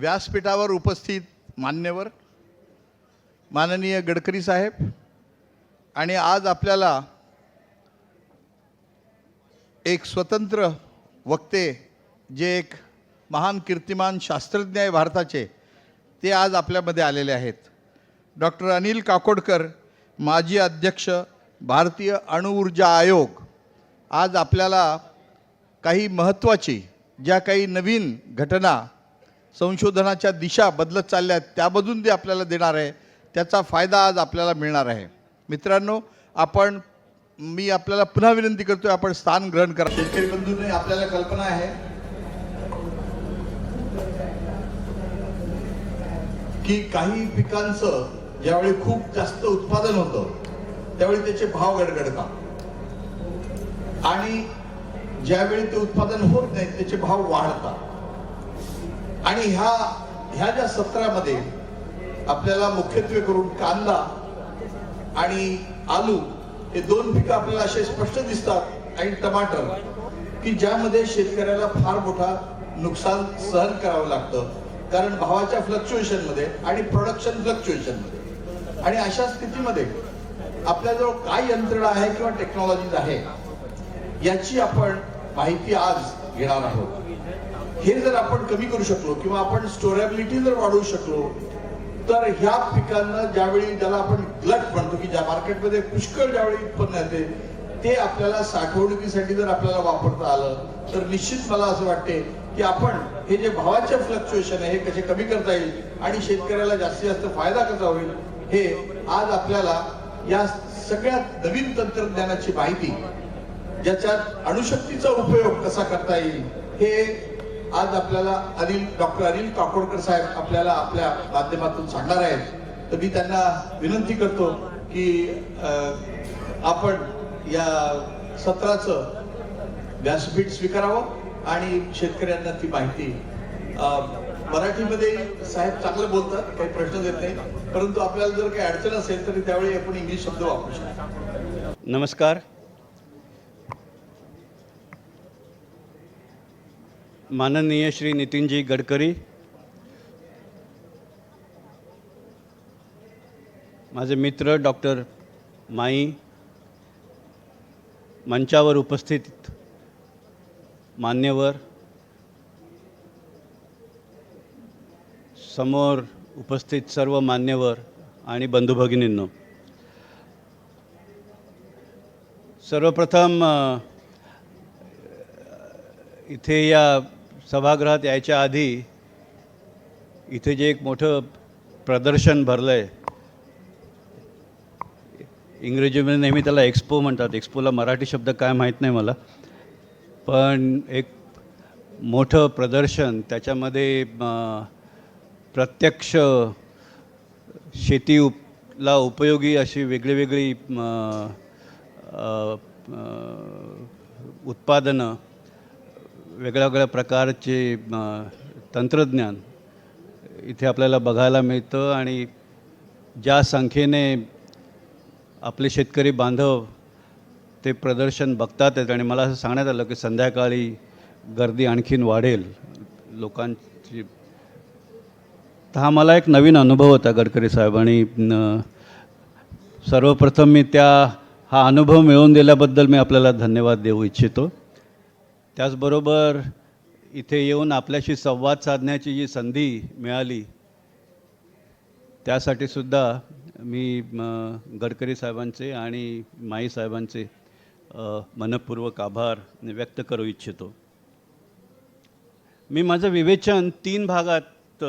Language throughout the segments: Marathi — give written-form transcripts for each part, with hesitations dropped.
व्यासपीठावर उपस्थित मान्यवर माननीय गडकरी साहेब आणि आज आपल्याला एक स्वतंत्र वक्ते जे एक महान कीर्तिमान शास्त्रज्ञ आहे भारताचे ते आज आपल्यामध्ये आलेले आहेत. डॉक्टर अनिल काकोडकर माजी अध्यक्ष भारतीय अणुऊर्जा आयोग आज आपल्याला काही महत्त्वाची ज्या काही नवीन घटना संशोधनाच्या दिशा बदलत चालल्या आहेत त्यामधून ते आपल्याला देणार आहे, त्याचा फायदा आज आपल्याला मिळणार आहे. मित्रांनो, मी आपल्याला पुन्हा विनंती करतोय आपण स्थान ग्रहण करा. शेतकरी बंधूंनी आपल्याला कल्पना आहे की काही पिकांचं ज्यावेळी खूप जास्त उत्पादन होतं त्यावेळी त्याचे भाव गडगडतात आणि ज्यावेळी ते उत्पादन होत नाही त्याचे भाव वाढतात. आणि ह्या ज्या सत्रामध्ये आपल्याला मुख्यत्वे करून कांदा आणि आलू हे दोन पिकं आपल्याला असे स्पष्ट दिसतात आणि टमाटर की ज्यामध्ये शेतकऱ्याला फार मोठा नुकसान सहन करावं लागतं कारण भावाच्या फ्लक्च्युएशनमध्ये आणि प्रोडक्शन फ्लक्च्युएशनमध्ये. आणि अशा स्थितीमध्ये आपल्याजवळ काय यंत्रणा आहे किंवा टेक्नॉलॉजीज आहे याची आपण माहिती आज घेणार आहोत. हे जर आपण कमी करू शकलो किंवा आपण स्टोरेबिलिटी जर वाढवू शकलो तर ह्या पिकांना ज्यावेळी ज्याला आपण ग्लट म्हणतो की ज्या मार्केटमध्ये पुष्कळ ज्यावेळी उत्पन्न येते ते आपल्याला साठवणुकीसाठी जर आपल्याला वापरता आलं तर निश्चित मला असं वाटते की आपण हे जे भावाचे फ्लक्च्युएशन आहे हे कसे कमी करता येईल आणि शेतकऱ्याला जास्तीत जास्त फायदा कसा होईल हे आज आपल्याला या सगळ्यात नवीन तंत्रज्ञानाची माहिती ज्याच्यात अणुशक्तीचा उपयोग कसा करता येईल हे आज आपल्याला डॉक्टर अनिल काकोडकर साहेब आपल्याला आपल्या माध्यमातून सांगणार आहेत. तर मी त्यांना विनंती करतो की आपण या सत्राचं व्यासपीठ स्वीकारावं आणि शेतकऱ्यांना ती माहिती मराठीमध्ये साहेब चांगलं बोलतात, काही प्रश्न येत नाही, परंतु आपल्याला जर काही अडचण असेल तर त्यावेळी आपण इंग्लिश शब्द वापरू शकतो. नमस्कार. माननीय श्री नितीनजी गडकरी, माझे मित्र डॉक्टर माई, मंचावर उपस्थित मान्यवर, समोर उपस्थित सर्व मान्यवर आणि बंधू भगिनींनो, सर्वप्रथम इथे या सभागृहात यायच्या आधी इथे जे एक मोठं प्रदर्शन भरलं आहे, इंग्रजीमध्ये नेहमी त्याला एक्सपो म्हणतात, एक्सपोला मराठी शब्द काय माहीत नाही मला, पण एक मोठं प्रदर्शन त्याच्यामध्ये प्रत्यक्ष शेतीला उपयोगी अशी वेगळी उत्पादनं, वेगळ्या प्रकारचे तंत्रज्ञान इथे आपल्याला बघायला मिळतं. आणि ज्या संख्येने आपले शेतकरी बांधव ते प्रदर्शन बघतात आहेत आणि मला असं सांगण्यात आलं की संध्याकाळी गर्दी आणखीन वाढेल लोकांची, तर हा मला एक नवीन अनुभव होता गडकरी साहेब. आणि सर्वप्रथम मी हा अनुभव मिळवून दिल्याबद्दल मी आपल्याला धन्यवाद देऊ इच्छितो. त्याचबरोबर इथे येऊन आपल्याशी संवाद साधण्याची जी संधी मिळाली त्यासाठी सुद्धा मी गडकरी साहेबांचे आणि माई साहेबांचे मनपूर्वक आभार व्यक्त करू इच्छितो. मी माझं विवेचन 3 भागात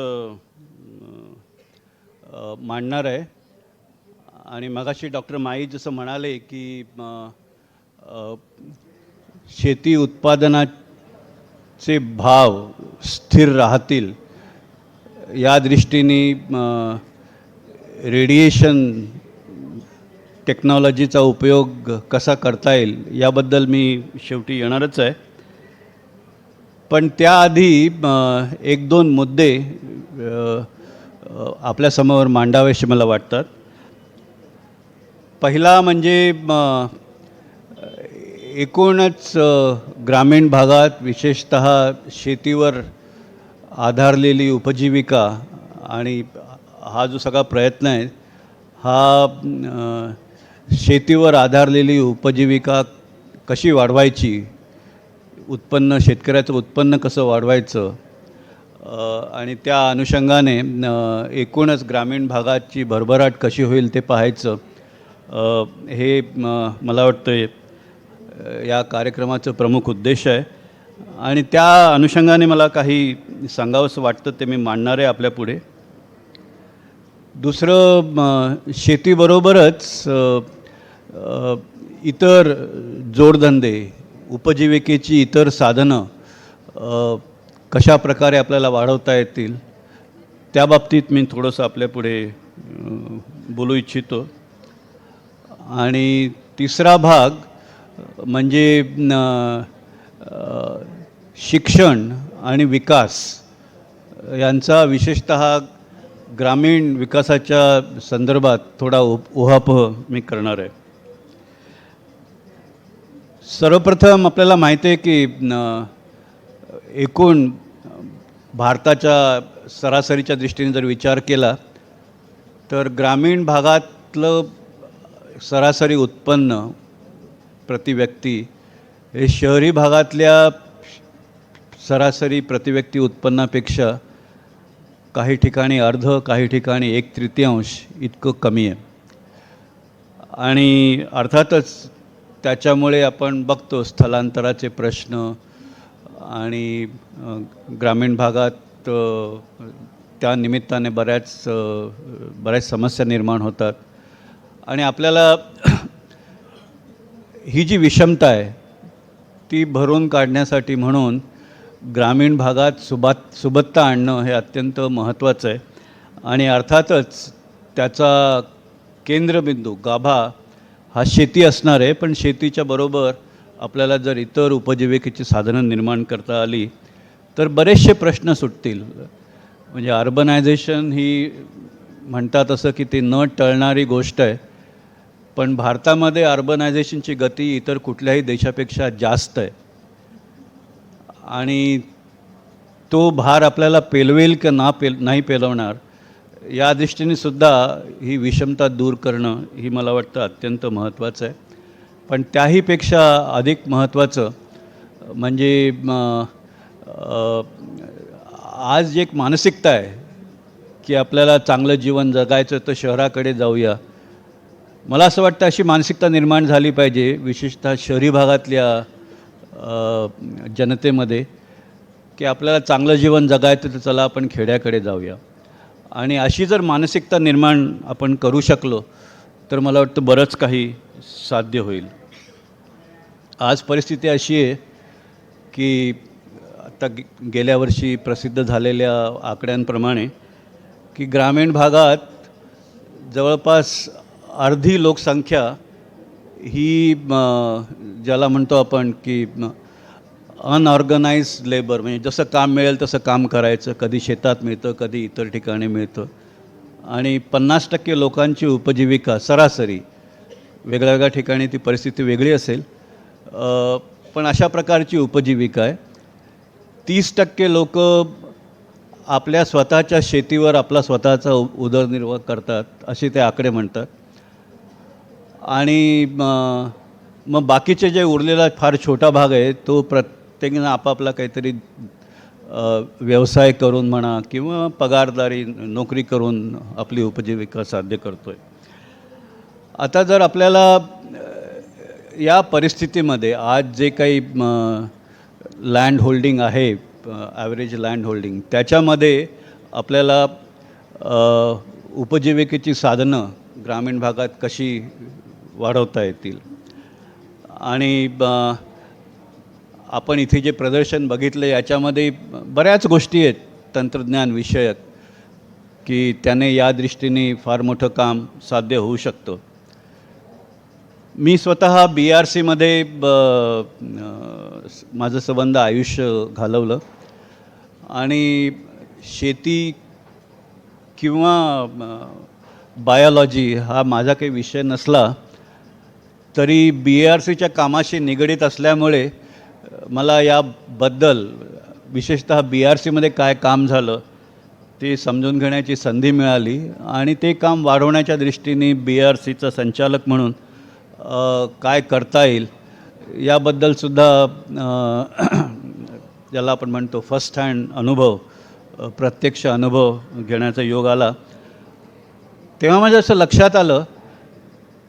मांडणार आहे. आणि मगाशी डॉक्टर माई जसं म्हणाले की शेती उत्पादनाचे भाव स्थिर राहतील या दृष्टीने रेडिएशन टेक्नॉलॉजीचा उपयोग कसा करता येईल याबद्दल मी शेवटी येणारच आहे. पण त्याआधी 1-2 मुद्दे आपल्यासमोर मांडावेसे मला वाटतात. पहिला म्हणजे एकूणच ग्रामीण भागात विशेषतः शेतीवर आधारलेली उपजीविका आणि हा जो सगळा प्रयत्न आहे हा शेतीवर आधारलेली उपजीविका कशी वाढवायची, उत्पन्न शेतकऱ्याचं उत्पन्न कसं वाढवायचं आणि त्या अनुषंगाने एकूणच ग्रामीण भागाची भरभराट कशी होईल ते पाहायचं हे मला वाटतं या कार्यक्रमाचं प्रमुख उद्देश आहे. आणि त्या अनुषंगाने मला काही सांगावंसं वाटतं ते मी मांडणार आहे आपल्यापुढे. दुसरं, शेतीबरोबरच इतर जोडधंदे, उपजीविकेची इतर साधनं कशा प्रकारे आपल्याला वाढवता येतील त्याबाबतीत मी थोडंसं आपल्यापुढे बोलू इच्छितो. आणि तिसरा भाग म्हणजे शिक्षण आणि विकास यांचा विशेषतः ग्रामीण विकासाच्या संदर्भात थोडा उहापोह मी करणार आहे. सर्वप्रथम आपल्याला माहिती आहे की एकूण भारताच्या सरासरीच्या दृष्टीने जर विचार केला तर ग्रामीण भागातलं सरासरी उत्पन्न प्रतिव्यक्ती हे शहरी भागातल्या सरासरी प्रतिव्यक्ती उत्पन्नापेक्षा काही ठिकाणी अर्ध, काही ठिकाणी 1/3 इतकं कमी आहे. आणि अर्थातच त्याच्यामुळे आपण बघतो स्थलांतराचे प्रश्न आणि ग्रामीण भागात त्या निमित्ताने बऱ्याच समस्या निर्माण होतात. आणि आपल्याला ही जी विषमता आहे ती भरून काढण्यासाठी म्हणून ग्रामीण भागात सुबत्ता आणणं हे अत्यंत महत्त्वाचं आहे. आणि अर्थातच त्याचा केंद्रबिंदू, गाभा हा शेती असणार आहे. पण शेतीच्या बरोबर आपल्याला जर इतर उपजीविकेची साधनं निर्माण करता आली तर बरेचसे प्रश्न सुटतील. म्हणजे अर्बनायझेशन ही म्हणतात असं की ती न टळणारी गोष्ट आहे. पण भारतामध्ये अर्बनायझेशनची गती इतर कुठल्याही देशापेक्षा जास्त आहे. आणि तो भार आपल्याला पेलवेल की नाही पेलवणार या दृष्टीने सुद्धा ही विषमता दूर करणं ही मला वाटतं अत्यंत महत्त्वाचं आहे. पण त्याहीपेक्षा अधिक महत्त्वाचं म्हणजे आज जी एक मानसिकता आहे की आपल्याला चांगलं जीवन जगायचं तर शहराकडे जाऊया. मला असं वाटतं अशी मानसिकता निर्माण झाली पाहिजे विशेषतः शहरी भागातल्या जनतेमध्ये की आपल्याला चांगलं जीवन जगायचं तर चला आपण खेड्याकडे जाऊया. आणि अशी जर मानसिकता निर्माण आपण करू शकलो तर मला वाटतं बरंच काही साध्य होईल. आज परिस्थिती अशी आहे की आता गेल्या वर्षी प्रसिद्ध झालेल्या आकड्यांप्रमाणे की ग्रामीण भागात जवळपास अर्धी लोकसंख्या ही ज्याला म्हणतो आपण की अनऑर्गनाइज्ड लेबर, म्हणजे जसं काम मिळेल तसं काम करायचं, कधी शेतात मिळतं कधी इतर ठिकाणी मिळतं. आणि 50% लोकांची उपजीविका सरासरी, वेगळ्या ठिकाणी ती परिस्थिती वेगळी असेल, पण अशा प्रकारची उपजीविका आहे. 30% लोक आपल्या स्वतःच्या शेतीवर आपला स्वतःचा उदरनिर्वाह करतात असे ते आकडे म्हणतात. आणि मग बाकीचे जे उरलेला फार छोटा भाग आहे तो प्रत्येकानं आपापला काहीतरी व्यवसाय करून म्हणा किंवा पगारदारी नोकरी करून आपली उपजीविका साध्य करतो आहे. आता जर आपल्याला या परिस्थितीमध्ये आज जे काही लँड होल्डिंग आहे, ॲव्हरेज लँड होल्डिंग, त्याच्यामध्ये आपल्याला उपजीविकेची साधनं ग्रामीण भागात कशी वाढवता येतील. आणि आपण इथे जे प्रदर्शन बघितलं याच्यामध्ये बऱ्याच गोष्टी आहेत तंत्रज्ञान विषयक की त्याने या दृष्टीने फार मोठं काम साध्य होऊ शकतं. मी स्वतः BRCमध्ये माझं संबंध आयुष्य घालवलं आणि शेती किंवा बायोलॉजी हा माझा काही विषय नसला तरी BRCच्या कामाशी निगडीत असल्यामुळे मला याबद्दल विशेषतः BRCमध्ये काय काम झालं ते समजून घेण्याची संधी मिळाली आणि ते काम वाढवण्याच्या दृष्टीने BRCचा संचालक म्हणून काय करता येईल याबद्दलसुद्धा ज्याला आपण म्हणतो फर्स्ट हँड अनुभव, प्रत्यक्ष अनुभव घेण्याचा योग आला. तेव्हा माझ्या असं लक्षात आलं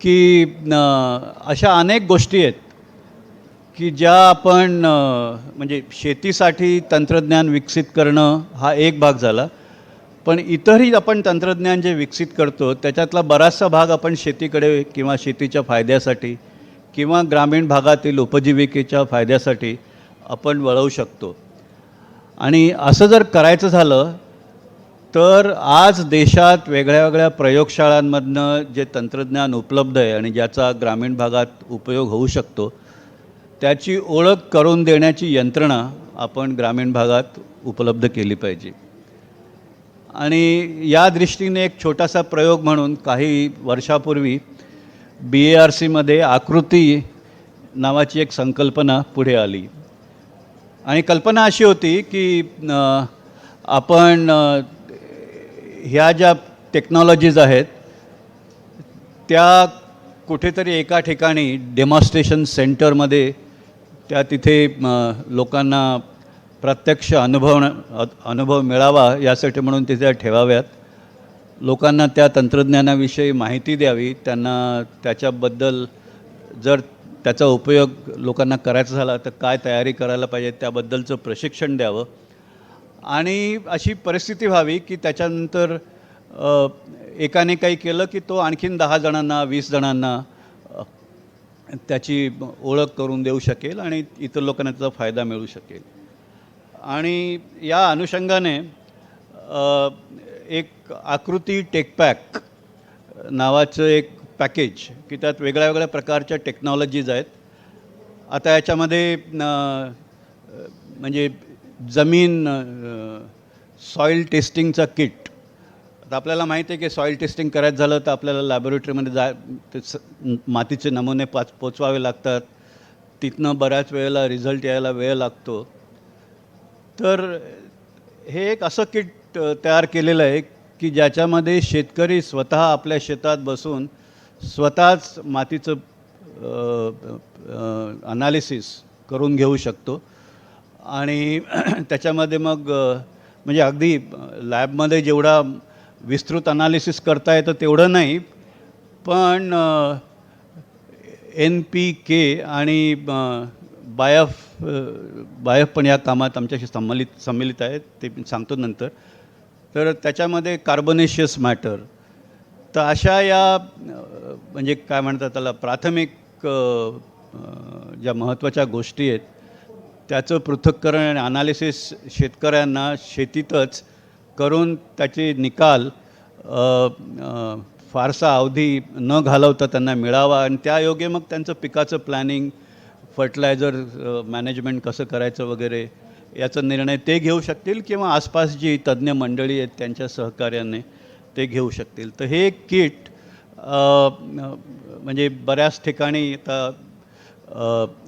की अशा अनेक गोष्टी आहेत की ज्या आपण म्हणजे शेतीसाठी तंत्रज्ञान विकसित करणं हा एक भाग झाला, पण इतरही आपण तंत्रज्ञान जे विकसित करतो त्याच्यातला बराचसा भाग आपण शेतीकडे किंवा शेतीच्या फायद्यासाठी किंवा ग्रामीण भागातील उपजीविकेच्या फायद्यासाठी आपण वळवू शकतो. आणि असं जर करायचं झालं तर आज देशात वेगळ्या वेगळ्या प्रयोगशाळांमधनं जे तंत्रज्ञान उपलब्ध आहे आणि ज्याचा ग्रामीण भागात उपयोग होऊ शकतो त्याची ओळख करून देण्याची यंत्रणा आपण ग्रामीण भागात उपलब्ध केली पाहिजे. आणि या दृष्टीने एक छोटासा प्रयोग म्हणून काही वर्षापूर्वी BARCमध्ये आकृती नावाची एक संकल्पना पुढे आली. आणि कल्पना अशी होती की आपण ह्या ज्या टेक्नॉलॉजीज आहेत त्या कुठेतरी एका ठिकाणी डेमॉन्स्ट्रेशन सेंटरमध्ये त्या तिथे लोकांना प्रत्यक्ष अनुभव मिळावा यासाठी म्हणून तिथे ठेवाव्यात. लोकांना त्या तंत्रज्ञानाविषयी माहिती द्यावी, त्यांना त्याच्याबद्दल जर त्याचा उपयोग लोकांना करायचा झाला तर काय तयारी करायला पाहिजे त्याबद्दलचं प्रशिक्षण द्यावं. आणि अशी परिस्थिती व्हावी की त्याच्यानंतर एकाने काही केलं की तो आणखीन 10 जणांना 20 जणांना त्याची ओळख करून देऊ शकेल आणि इतर लोकांना त्याचा फायदा मिळू शकेल. आणि या अनुषंगाने एक आकृती टेकपॅक नावाचं एक पॅकेज की त्यात वेगळ्या वेगळ्या प्रकारच्या टेक्नॉलॉजीज आहेत. आता याच्यामध्ये म्हणजे जमीन सॉईल टेस्टिंगचा किट. आता आपल्याला माहिती आहे की सॉईल टेस्टिंग करायचं झालं तर आपल्याला लॅबोरेटरीमध्ये मातीचे नमुने पोचवावे लागतात, तिथनं बऱ्याच वेळेला रिझल्ट यायला वेळ लागतो. तर हे एक असं किट तयार केलेलं आहे की ज्याच्यामध्ये शेतकरी स्वतः आपल्या शेतात बसून स्वतःच मातीचं अनालिसिस करून घेऊ शकतो. आणि त्याच्यामध्ये मग म्हणजे अगदी लॅबमध्ये जेवढा विस्तृत अनालिसिस करता येतं तेवढं नाही, पण NPK आणि बायफ पण या कामात आमच्याशी सम्मिलित आहेत, ते सांगतो नंतर. तर त्याच्यामध्ये कार्बोनेशियस मॅटर. तर अशा या म्हणजे काय म्हणतात त्याला प्राथमिक ज्या महत्त्वाच्या गोष्टी आहेत त्याचं पृथक्करण आणि अनालिसिस शेतकऱ्यांना शेतीतच करून त्याचे निकाल फारसा अवधी न घालवता त्यांना मिळावा आणि त्यायोगे मग त्यांचं पिकाचं प्लॅनिंग, फर्टिलायझर मॅनेजमेंट कसं करायचं वगैरे याचा निर्णय ते घेऊ शकतील किंवा आसपास जी तज्ज्ञ मंडळी आहेत त्यांच्या सहकार्याने ते घेऊ शकतील. तर हे किट म्हणजे बऱ्याच ठिकाणी आता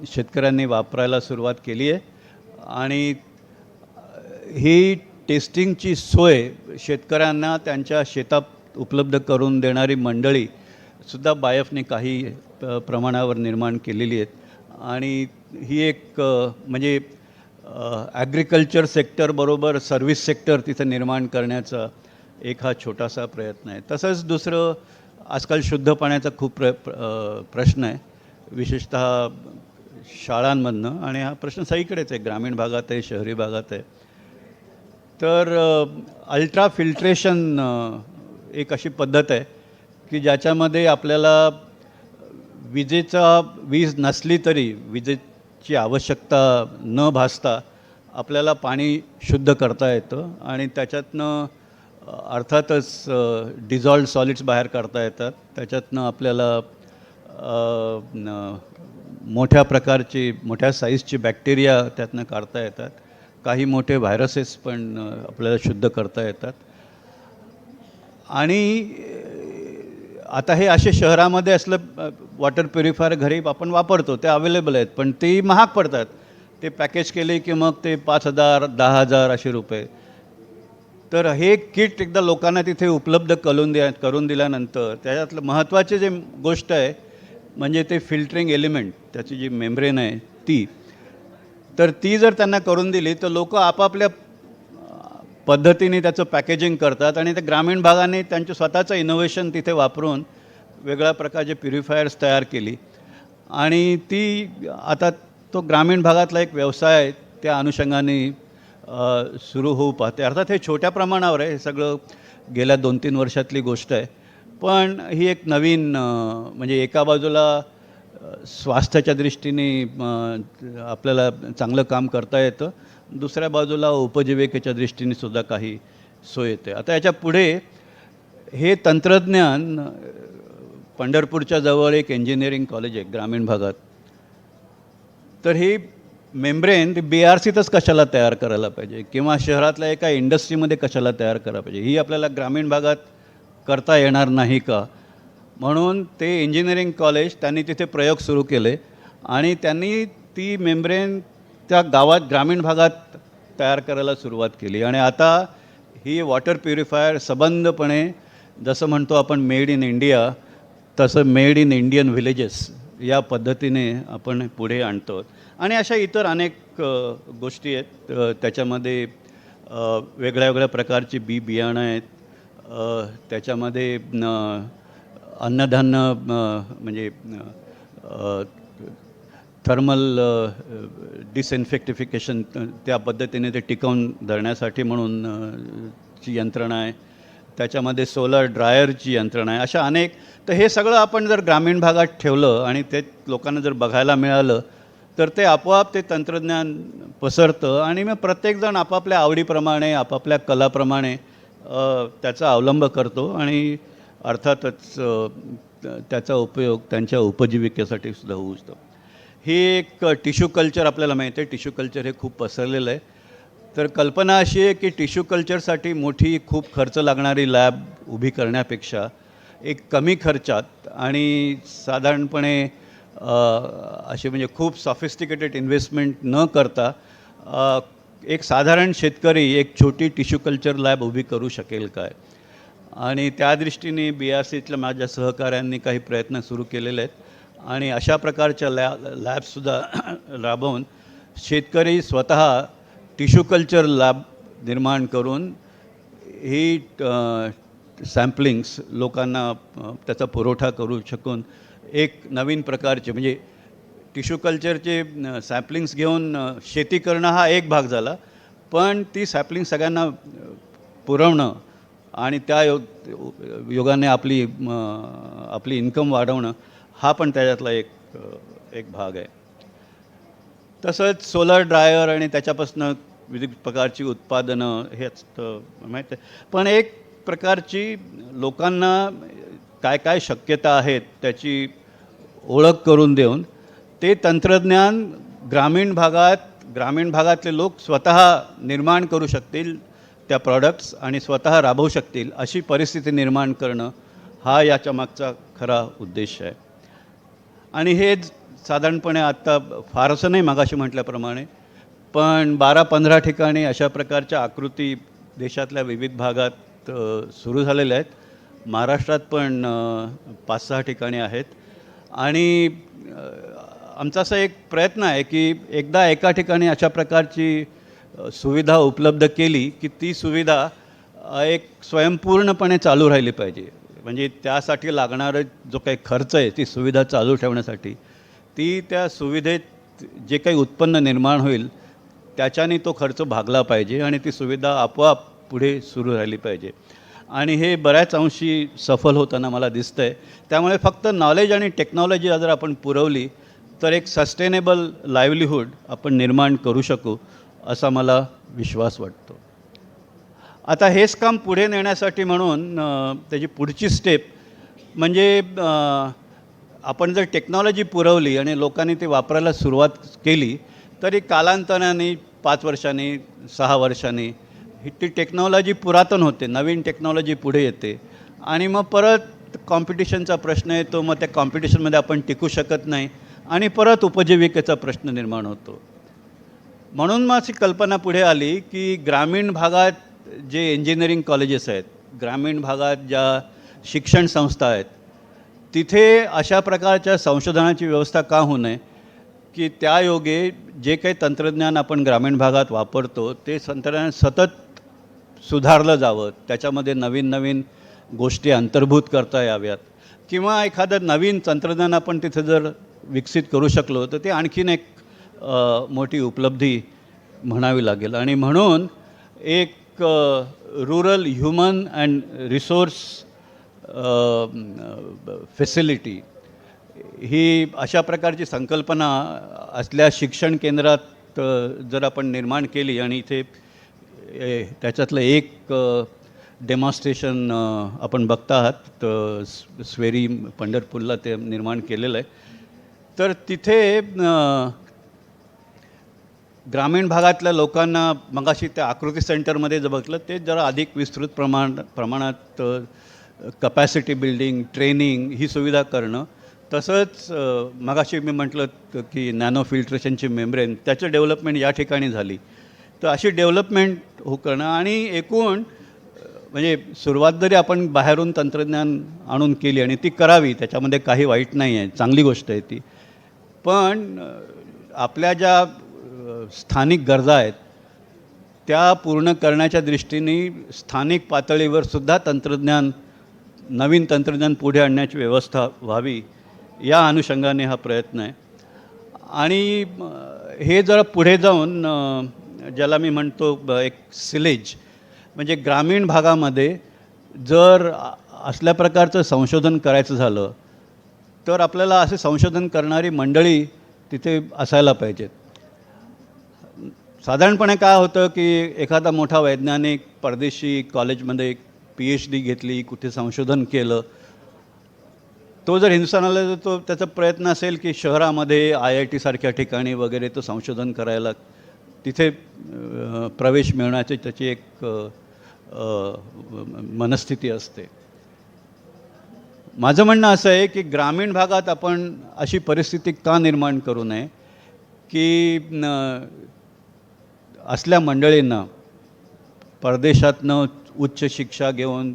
शेतकऱ्यांनी वापरायला सुरुवात केली आहे. आणि ही टेस्टिंगची सोय शेतकऱ्यांना त्यांच्या शेतात उपलब्ध करून देणारी मंडळीसुद्धा बायफने काही प्रमाणावर निर्माण केलेली आहेत. आणि ही एक म्हणजे ॲग्रिकल्चर सेक्टरबरोबर सर्व्हिस सेक्टर तिथं निर्माण करण्याचा एक हा छोटासा प्रयत्न आहे. तसंच दुसरं आजकाल शुद्ध पाण्याचा खूप प्रश्न आहे, विशेषतः शाळांमधनं. आणि हा प्रश्न सगळीकडेच आहे, ग्रामीण भागात आहे, शहरी भागात आहे. तर अल्ट्रा फिल्ट्रेशन एक अशी पद्धत आहे की ज्याच्यामध्ये आपल्याला वीज नसली तरी विजेची आवश्यकता न भासता आपल्याला पाणी शुद्ध करता येतं. आणि त्याच्यातनं अर्थातच डिझॉल्व्ड सॉलिड्स बाहेर काढता येतात. त्याच्यातनं आपल्याला मोठ्या प्रकारची मोठ्या साईजची बॅक्टेरिया त्यातनं काढता येतात. काही मोठे व्हायरसेस पण आपल्याला शुद्ध करता येतात. आणि आता हे असे शहरामध्ये असलं वॉटर प्युरिफायर घरी आपण वापरतो, ते अवेलेबल आहेत, पण ते महाग पडतात. ते पॅकेज केले की मग ते 5,000 10,000 असे रुपये. तर हे किट एकदा लोकांना तिथे उपलब्ध करून दिल्यानंतर त्याच्यातलं महत्त्वाचे जे गोष्ट आहे म्हणजे ते फिल्टरिंग एलिमेंट, त्याची जी मेम्ब्रेन आहे ती, तर ती जर त्यांना करून दिली तर लोक आपापल्या पद्धतीने त्याचं पॅकेजिंग करतात आणि ते ग्रामीण भागाने त्यांचं स्वतःचं इनोव्हेशन तिथे वापरून वेगळ्या प्रकारचे प्युरिफायर्स तयार केली आणि ती आता तो ग्रामीण भागातला एक व्यवसाय त्या अनुषंगाने सुरू होऊ पाहते. अर्थात हे छोट्या प्रमाणावर आहे, हे सगळं गेल्या 2-3 वर्षातली गोष्ट आहे, पण ही एक नवीन म्हणजे एका बाजूला स्वास्थ्याच्या दृष्टीने आपल्याला चांगलं काम करता येतं, दुसऱ्या बाजूला उपजीविकेच्या दृष्टीने सुद्धा काही सोय येते. आता याच्या पुढे हे तंत्रज्ञान पंढरपूरच्या जवळ एक इंजिनिअरिंग कॉलेज आहे ग्रामीण भागात, तर ही मेम्ब्रेन ती BRCतच कशाला तयार करायला पाहिजे किंवा शहरातल्या एका इंडस्ट्रीमध्ये कशाला तयार करायला पाहिजे, ही आपल्याला ग्रामीण भागात करता येणार नाही का, म्हणून ते इंजिनिअरिंग कॉलेज त्यांनी तिथे प्रयोग सुरू केले आणि त्यांनी ती मेम्ब्रेन त्या गावात ग्रामीण भागात तयार करायला सुरुवात केली आणि आता ही वॉटर प्युरिफायर सबंधपणे जसं म्हणतो आपण मेड इन इंडिया, तसं मेड इन इंडियन व्हिलेजेस या पद्धतीने आपण पुढे आणतो. आणि अशा इतर अनेक गोष्टी आहेत, त्याच्यामध्ये वेगळ्या वेगळ्या प्रकारची बियाणं आहेत, त्याच्यामध्ये अन्नधान्य म्हणजे थर्मल डिसइन्फेक्टिफिकेशन त्या पद्धतीने ते टिकवून धरण्यासाठी म्हणून ची यंत्रणा आहे, त्याच्यामध्ये सोलर ड्रायरची यंत्रणा आहे, अशा अनेक. तर हे सगळं आपण जर ग्रामीण भागात ठेवलं आणि ते लोकांना जर बघायला मिळालं तर ते आपोआप ते तंत्रज्ञान पसरतं आणि मग प्रत्येकजण आपापल्या आवडीप्रमाणे आपापल्या कलाप्रमाणे त्याचा अवलंब करतो आणि अर्थातच त्याचा उपयोग त्यांच्या उपजीविकेसाठी सुद्धा होऊ शकतो. ही एक टिश्यू कल्चर आपल्याला माहिती आहे, टिश्यू कल्चर हे खूप पसरलेलं आहे. तर कल्पना अशी आहे की टिश्यू कल्चरसाठी मोठी खूप खर्च लागणारी लॅब उभी करण्यापेक्षा एक कमी खर्चात आणि साधारणपणे असे म्हणजे खूप सॉफिस्टिकेटेड इन्व्हेस्टमेंट न करता एक साधारण शेतकरी एक छोटी टिश्यू कल्चर लॅब उभी करू शकेल काय, आणि त्या दृष्टीने BRCतल्या माझ्या सहकाऱ्यांनी काही प्रयत्न सुरू केलेले आहेत आणि अशा प्रकारच्या लॅबसुद्धा राबवून शेतकरी स्वतः टिश्यू कल्चर लॅब निर्माण करून ही सॅम्पलिंग्स लोकांना त्याचा पुरवठा करू शकून एक नवीन प्रकारचे म्हणजे टिश्यू कल्चरचे सॅम्पलिंग्स घेऊन शेती करणं हा एक भाग झाला, पण ती सॅम्पलिंग सगळ्यांना पुरवणं आणि त्या योगाने आपली इन्कम वाढवणं हा पण त्याच्यातला एक भाग आहे. तसंच सोलर ड्रायर आणि त्याच्यापासून विविध प्रकारची उत्पादनं हेच माहीत आहे, पण एक प्रकारची लोकांना काय काय शक्यता आहेत त्याची ओळख करून देऊन ते तंत्रज्ञान ग्रामीण भागातले लोक स्वतः निर्माण करू शकतील त्या प्रॉडक्ट्स आणि स्वतः राबवू शकतील अशी परिस्थिती निर्माण करणं हा याच्या मागचा खरा उद्देश आहे. आणि हे साधारणपणे आत्ता फारसं नाही मागाशी म्हटल्याप्रमाणे, पण 12-15 ठिकाणी अशा प्रकारच्या आकृती देशातल्या विविध भागात सुरू झालेल्या आहेत. महाराष्ट्रात पण 5-6 ठिकाणी आहेत आणि आमचा असा एक प्रयत्न आहे की एकदा एका ठिकाणी अशा प्रकारची सुविधा उपलब्ध केली की ती सुविधा एक स्वयंपूर्णपणे चालू राहिली पाहिजे. म्हणजे त्यासाठी लागणारं जो काही खर्च आहे ती सुविधा चालू ठेवण्यासाठी, ती त्या सुविधेत जे काही उत्पन्न निर्माण होईल त्याच्याने तो खर्च भागला पाहिजे आणि ती सुविधा आपोआप पुढे सुरू राहिली पाहिजे. आणि हे बऱ्याच अंशी सफल होताना मला दिसतं आहे. त्यामुळे फक्त नॉलेज आणि टेक्नॉलॉजी जर आपण पुरवली तर एक सस्टेनेबल लाईव्हलीहूड आपण निर्माण करू शकू असा मला विश्वास वाटतो. आता हेच काम पुढे नेण्यासाठी म्हणून त्याची पुढची स्टेप म्हणजे आपण जर टेक्नॉलॉजी पुरवली आणि लोकांनी ते वापरायला सुरुवात केली तरी कालांतराने 5 वर्षांनी 6 वर्षांनी ती टेक्नॉलॉजी पुरातन होते, नवीन टेक्नॉलॉजी पुढे येते आणि मग परत कॉम्पिटिशनचा प्रश्न येतो. मग त्या कॉम्पिटिशनमध्ये आपण टिकू शकत नाही आणि परत उपजीविकेचा प्रश्न निर्माण होतो. म्हणून मग अशी कल्पना पुढे आली की ग्रामीण भागात जे इंजिनिअरिंग कॉलेजेस आहेत, ग्रामीण भागात ज्या शिक्षण संस्था आहेत, तिथे अशा प्रकारच्या संशोधनाची व्यवस्था का होऊ नये की त्यायोगे जे काही तंत्रज्ञान आपण ग्रामीण भागात वापरतो ते तंत्रज्ञान सतत सुधारलं जावं, त्याच्यामध्ये नवीन नवीन गोष्टी अंतर्भूत करता याव्यात, किंवा एखादं नवीन तंत्रज्ञान आपण तिथे जर विकसित करू शकलो तर ते आणखीन एक मोठी उपलब्धी म्हणावी लागेल. आणि म्हणून एक rural human and resource facility ही अशा प्रकारची संकल्पना असल्या शिक्षण केंद्रात जर आपण निर्माण केली आणि इथे त्याच्यातलं एक डेमॉन्स्ट्रेशन आपण बघता आहात, स्वेरी पंढरपूरला ते निर्माण केलेलं आहे, तर तिथे ग्रामीण भागातल्या लोकांना मगाशी त्या आकृती सेंटरमध्ये जर बघलं ते जरा अधिक विस्तृत प्रमाणात कपॅसिटी बिल्डिंग, ट्रेनिंग ही सुविधा करणं, तसंच मगाशी मी म्हटलं की नॅनो फिल्ट्रेशनची मेम्ब्रेन त्याचं डेव्हलपमेंट या ठिकाणी झाली, तर अशी डेव्हलपमेंट करणं आणि एकूण म्हणजे सुरुवात जरी आपण बाहेरून तंत्रज्ञान आणून केली आणि ती करावी, त्याच्यामध्ये काही वाईट नाही आहे, चांगली गोष्ट आहे ती, पण आपल्या ज्या स्थानिक गरजा आहेत त्या पूर्ण करण्याच्या दृष्टीने स्थानिक पातळीवर सुद्धा नवीन तंत्रज्ञान पुढे आणण्याची व्यवस्था व्हावी, या अनुषंगाने हा प्रयत्न आहे. आणि हे जरा पुढे जाऊन ज्याला मी म्हणतो एक सिलेज, म्हणजे ग्रामीण भागामध्ये जर असल्या प्रकारचं संशोधन करायचं झालं तर आपल्याला असे संशोधन करणारी मंडळी तिथे असायला पाहिजेत. साधारणपणे काय होतं की एखादा मोठा वैज्ञानिक परदेशी कॉलेजमध्ये PhD घेतली, कुठे संशोधन केलं, तो जर हिंदुस्थानाला तर तो त्याचा प्रयत्न असेल की शहरामध्ये IIT सारख्या ठिकाणी वगैरे तो संशोधन करायला, तिथे प्रवेश मिळण्याची त्याची एक मनस्थिती असते. माझं म्हणणं असं आहे की ग्रामीण भागात आपण अशी परिस्थिती का निर्माण करू नये की असल्या मंडळींना परदेशातनं उच्च शिक्षा घेऊन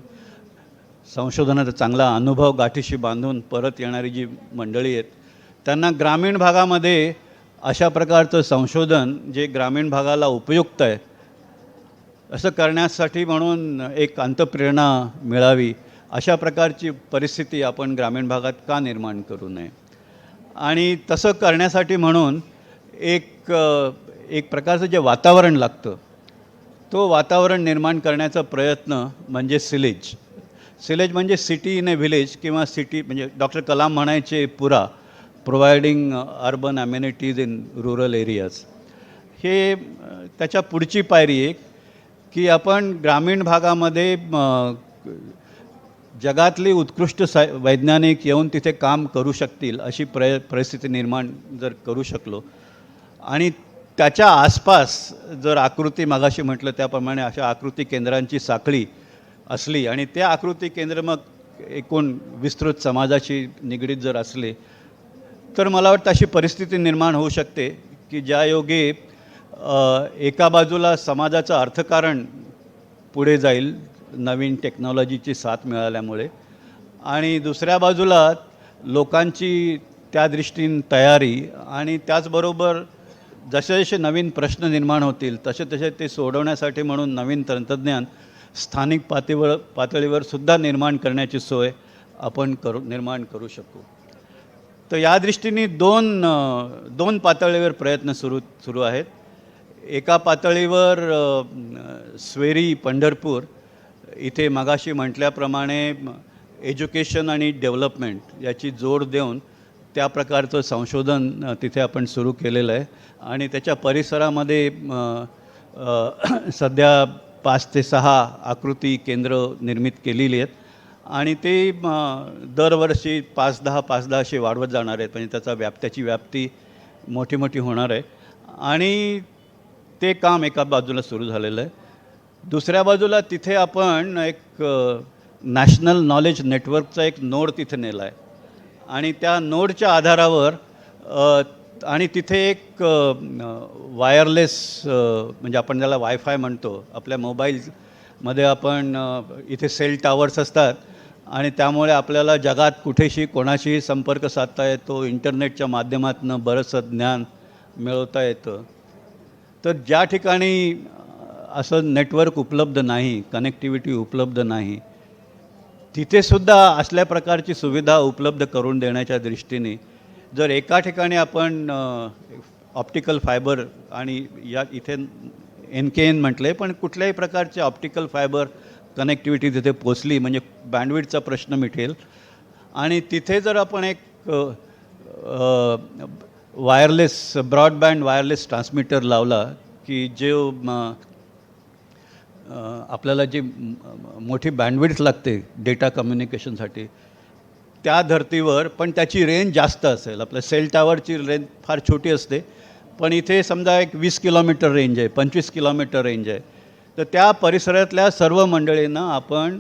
संशोधनाचा चांगला अनुभव गाठीशी बांधून परत येणारी जी मंडळी आहेत त्यांना ग्रामीण भागामध्ये अशा प्रकारचं संशोधन जे ग्रामीण भागाला उपयुक्त आहे असं करण्यासाठी म्हणून एक अंतःप्रेरणा मिळावी, अशा प्रकारची परिस्थिती आपण ग्रामीण भागात का निर्माण करू नये. आणि तसं करण्यासाठी म्हणून एक प्रकारचं जे वातावरण लागतं तो वातावरण निर्माण करण्याचा प्रयत्न म्हणजे सिलेज म्हणजे सिटी इन ए व्हिलेज, किंवा सिटी म्हणजे डॉक्टर कलाम म्हणायचे पुरा, providing urban amenities in rural areas. हे त्याच्या पुढची पायरी एक की आपण ग्रामीण भागामध्ये जगातली उत्कृष्ट वैज्ञानिक येऊन तिथे काम करू शकतील अशी परिस्थिती निर्माण जर करू शकलो आणि त्याच्या आसपास जर आकृती मगाशी म्हटलं त्याप्रमाणे अशा आकृती केंद्रांची साखळी असली आणि त्या आकृती केंद्र मग एकूण विस्तृत समाजाशी निगडीत जर असले तर मला वाटतं अशी परिस्थिती निर्माण होऊ शकते की ज्यायोगे एका बाजूला समाजाचं अर्थकारण पुढे जाईल नवीन टेक्नॉलॉजीची साथ मिळाल्यामुळे, आणि दुसऱ्या बाजूला लोकांची त्या दृष्टीने तयारी, आणि त्याचबरोबर जसे जसे नवीन प्रश्न निर्माण होतील तसे तसे ते सोडवण्यासाठी म्हणून नवीन तंत्रज्ञान स्थानिक पातळीवर सुद्धा निर्माण करण्याची सोय आपण निर्माण करू शकू. तर या दृष्टीने दोन पातळीवर प्रयत्न सुरू आहेत. एका पातळीवर स्वेरी पंढरपूर इथे मगाशी म्हटल्याप्रमाणे एज्युकेशन आणि डेव्हलपमेंट याची जोड देऊन त्या प्रकारचं संशोधन तिथे आपण सुरू केलेलं आहे आणि त्याच्या परिसरामध्ये सध्या 5 ते 6 आकृती केंद्र निर्मित केलेली आहेत आणि ते दरवर्षी 5-10 असे वाढवत जाणार आहेत. म्हणजे त्याची व्याप्ती मोठी होणार आहे आणि ते काम एका बाजूला सुरू झालेलं आहे. दुसऱ्या बाजूला तिथे आपण एक नॅशनल नॉलेज नेटवर्कचा एक नोड तिथे नेला आहे आणि त्या नोडच्या आधारावर आणि तिथे एक वायरलेस म्हणजे आपण ज्याला वायफाय म्हणतो, आपल्या मोबाईलमध्ये आपण इथे सेल टावर्स असतात आणि त्यामुळे आपल्याला जगात कुठेशी कोणाशीही संपर्क साधता येतो, इंटरनेटच्या माध्यमातून बरंचसं ज्ञान मिळवता येतं. तर ज्या ठिकाणी असं नेटवर्क उपलब्ध नाही, कनेक्टिव्हिटी उपलब्ध नाही, तिथेसुद्धा असल्या प्रकारची सुविधा उपलब्ध करून देण्याच्या दृष्टीने जर एका ठिकाणी आपण ऑप्टिकल फायबर आणि या इथे NKN म्हटलं आहे, पण कुठल्याही प्रकारचे ऑप्टिकल फायबर कनेक्टिव्हिटी तिथे पोचली म्हणजे बँडविड्थचा प्रश्न मिटेल. आणि तिथे जर आपण एक वायरलेस ब्रॉडबँड वायरलेस ट्रान्समीटर लावला की जो आपल्याला जी मोठी बँडविड्थ लागते डेटा कम्युनिकेशनसाठी त्या धर्तीवर, पण त्याची रेंज जास्त असेल. आपल्या सेल टावरची रेंज फार छोटी असते, पण इथे समजा एक 20 किलोमीटर रेंज आहे, 25 किलोमीटर रेंज आहे. तर त्या परिसरातल्या सर्व मंडळींना आपण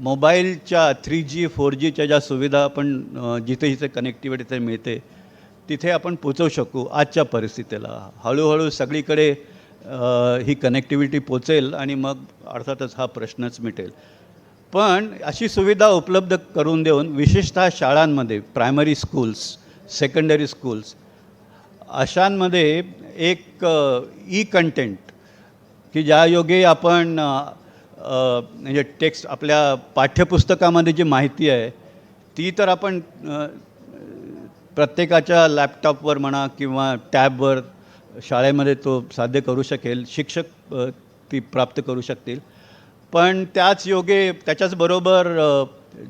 मोबाईलच्या 3G 4Gच्या ज्या सुविधा आपण जिथे जिथे कनेक्टिव्हिटी ते मिळते तिथे आपण पोचवू शकू. आजच्या परिस्थितीला हळूहळू सगळीकडे ही कनेक्टिव्हिटी पोचेल आणि मग अर्थातच हा प्रश्नच मिटेल. पण अशी सुविधा उपलब्ध करून देऊन विशेषतः शाळांमध्ये, प्रायमरी स्कूल्स, सेकंडरी स्कूल्स अशांमध्ये एक कंटेंट की ज्यायोगे आपण म्हणजे टेक्स्ट आपल्या पाठ्यपुस्तकामध्ये जी माहिती आहे ती तर आपण प्रत्येकाच्या लॅपटॉपवर म्हणा किंवा टॅबवर शाळेमध्ये तो साध्य करू शकेल, शिक्षक ती प्राप्त करू शकतील. पण त्याच योगे त्याच्याचबरोबर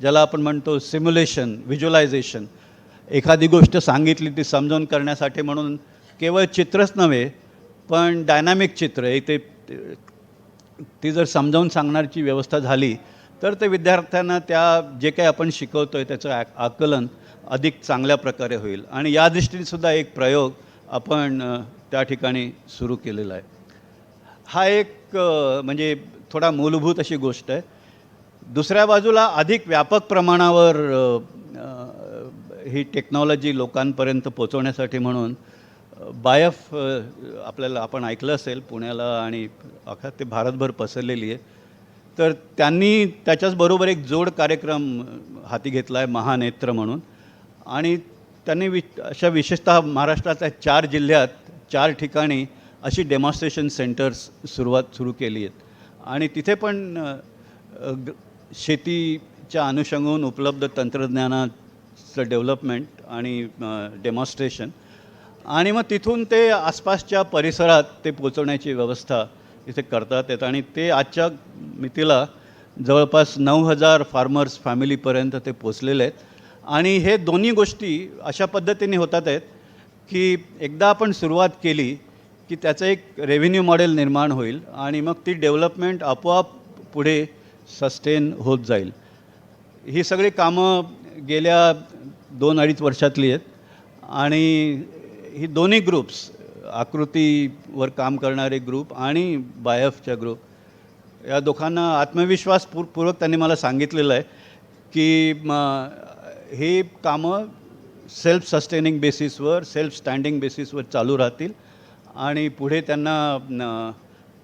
ज्याला आपण म्हणतो सिम्युलेशन, व्हिज्युअलायझेशन, एखादी गोष्ट सांगितली ती समजावून करण्यासाठी म्हणून केवळ चित्रच नव्हे पण डायनॅमिक चित्र ते ती जर समजावून सांगण्याची व्यवस्था झाली तर ते विद्यार्थ्यांना त्या जे काही आपण शिकवतो आहे त्याचं आकलन अधिक चांगल्या प्रकारे होईल. आणि या दृष्टीने सुद्धा एक प्रयोग आपण त्या ठिकाणी सुरू केलेला आहे. हा एक म्हणजे थोडा मूलभूत अशी गोष्ट आहे. दुसऱ्या बाजूला अधिक व्यापक प्रमाणावर ही टेक्नॉलॉजी लोकांपर्यंत पोचवण्यासाठी म्हणून बायफ आपल्याला आपण ऐकलं असेल, पुण्याला आणि अख्खा ते भारतभर पसरलेली आहे. तर त्यांनी त्याच्याचबरोबर एक जोड कार्यक्रम हाती घेतला आहे महानेत्र म्हणून. आणि त्यांनी अशा विशेषतः महाराष्ट्रातल्या 4 जिल्ह्यात 4 ठिकाणी अशी डेमॉन्स्ट्रेशन सेंटर्स सुरू केली आहेत. आणि तिथे पण शेतीच्या अनुषंगाने उपलब्ध तंत्रज्ञानाचं डेव्हलपमेंट आणि डेमॉन्स्ट्रेशन आणि मग तिथून ते आसपासच्या परिसरात ते पोचवण्याची व्यवस्था इथे करतात आहेत. आणि ते आजच्या मितीला जवळपास 9,000 फार्मर्स फॅमिलीपर्यंत ते पोचलेले आहेत. आणि हे दोन्ही गोष्टी अशा पद्धतीने होतात आहेत की एकदा आपण सुरुवात केली की त्याचं एक रेव्हेन्यू मॉडेल निर्माण होईल आणि मग ती डेव्हलपमेंट आपोआप पुढे सस्टेन होत जाईल. ही सगळी कामं गेल्या 2-2.5 वर्षातली आहेत. आणि ही दोन्ही ग्रुप्स, आकृतीवर काम करणारे ग्रुप आणि बायफच्या ग्रुप, या दोघांना आत्मविश्वासपूर्वक त्यांनी मला सांगितलेलं आहे की हे कामं सेल्फ सस्टेनिंग बेसिसवर, सेल्फ स्टँडिंग बेसिसवर चालू राहतील आणि पुढे त्यांना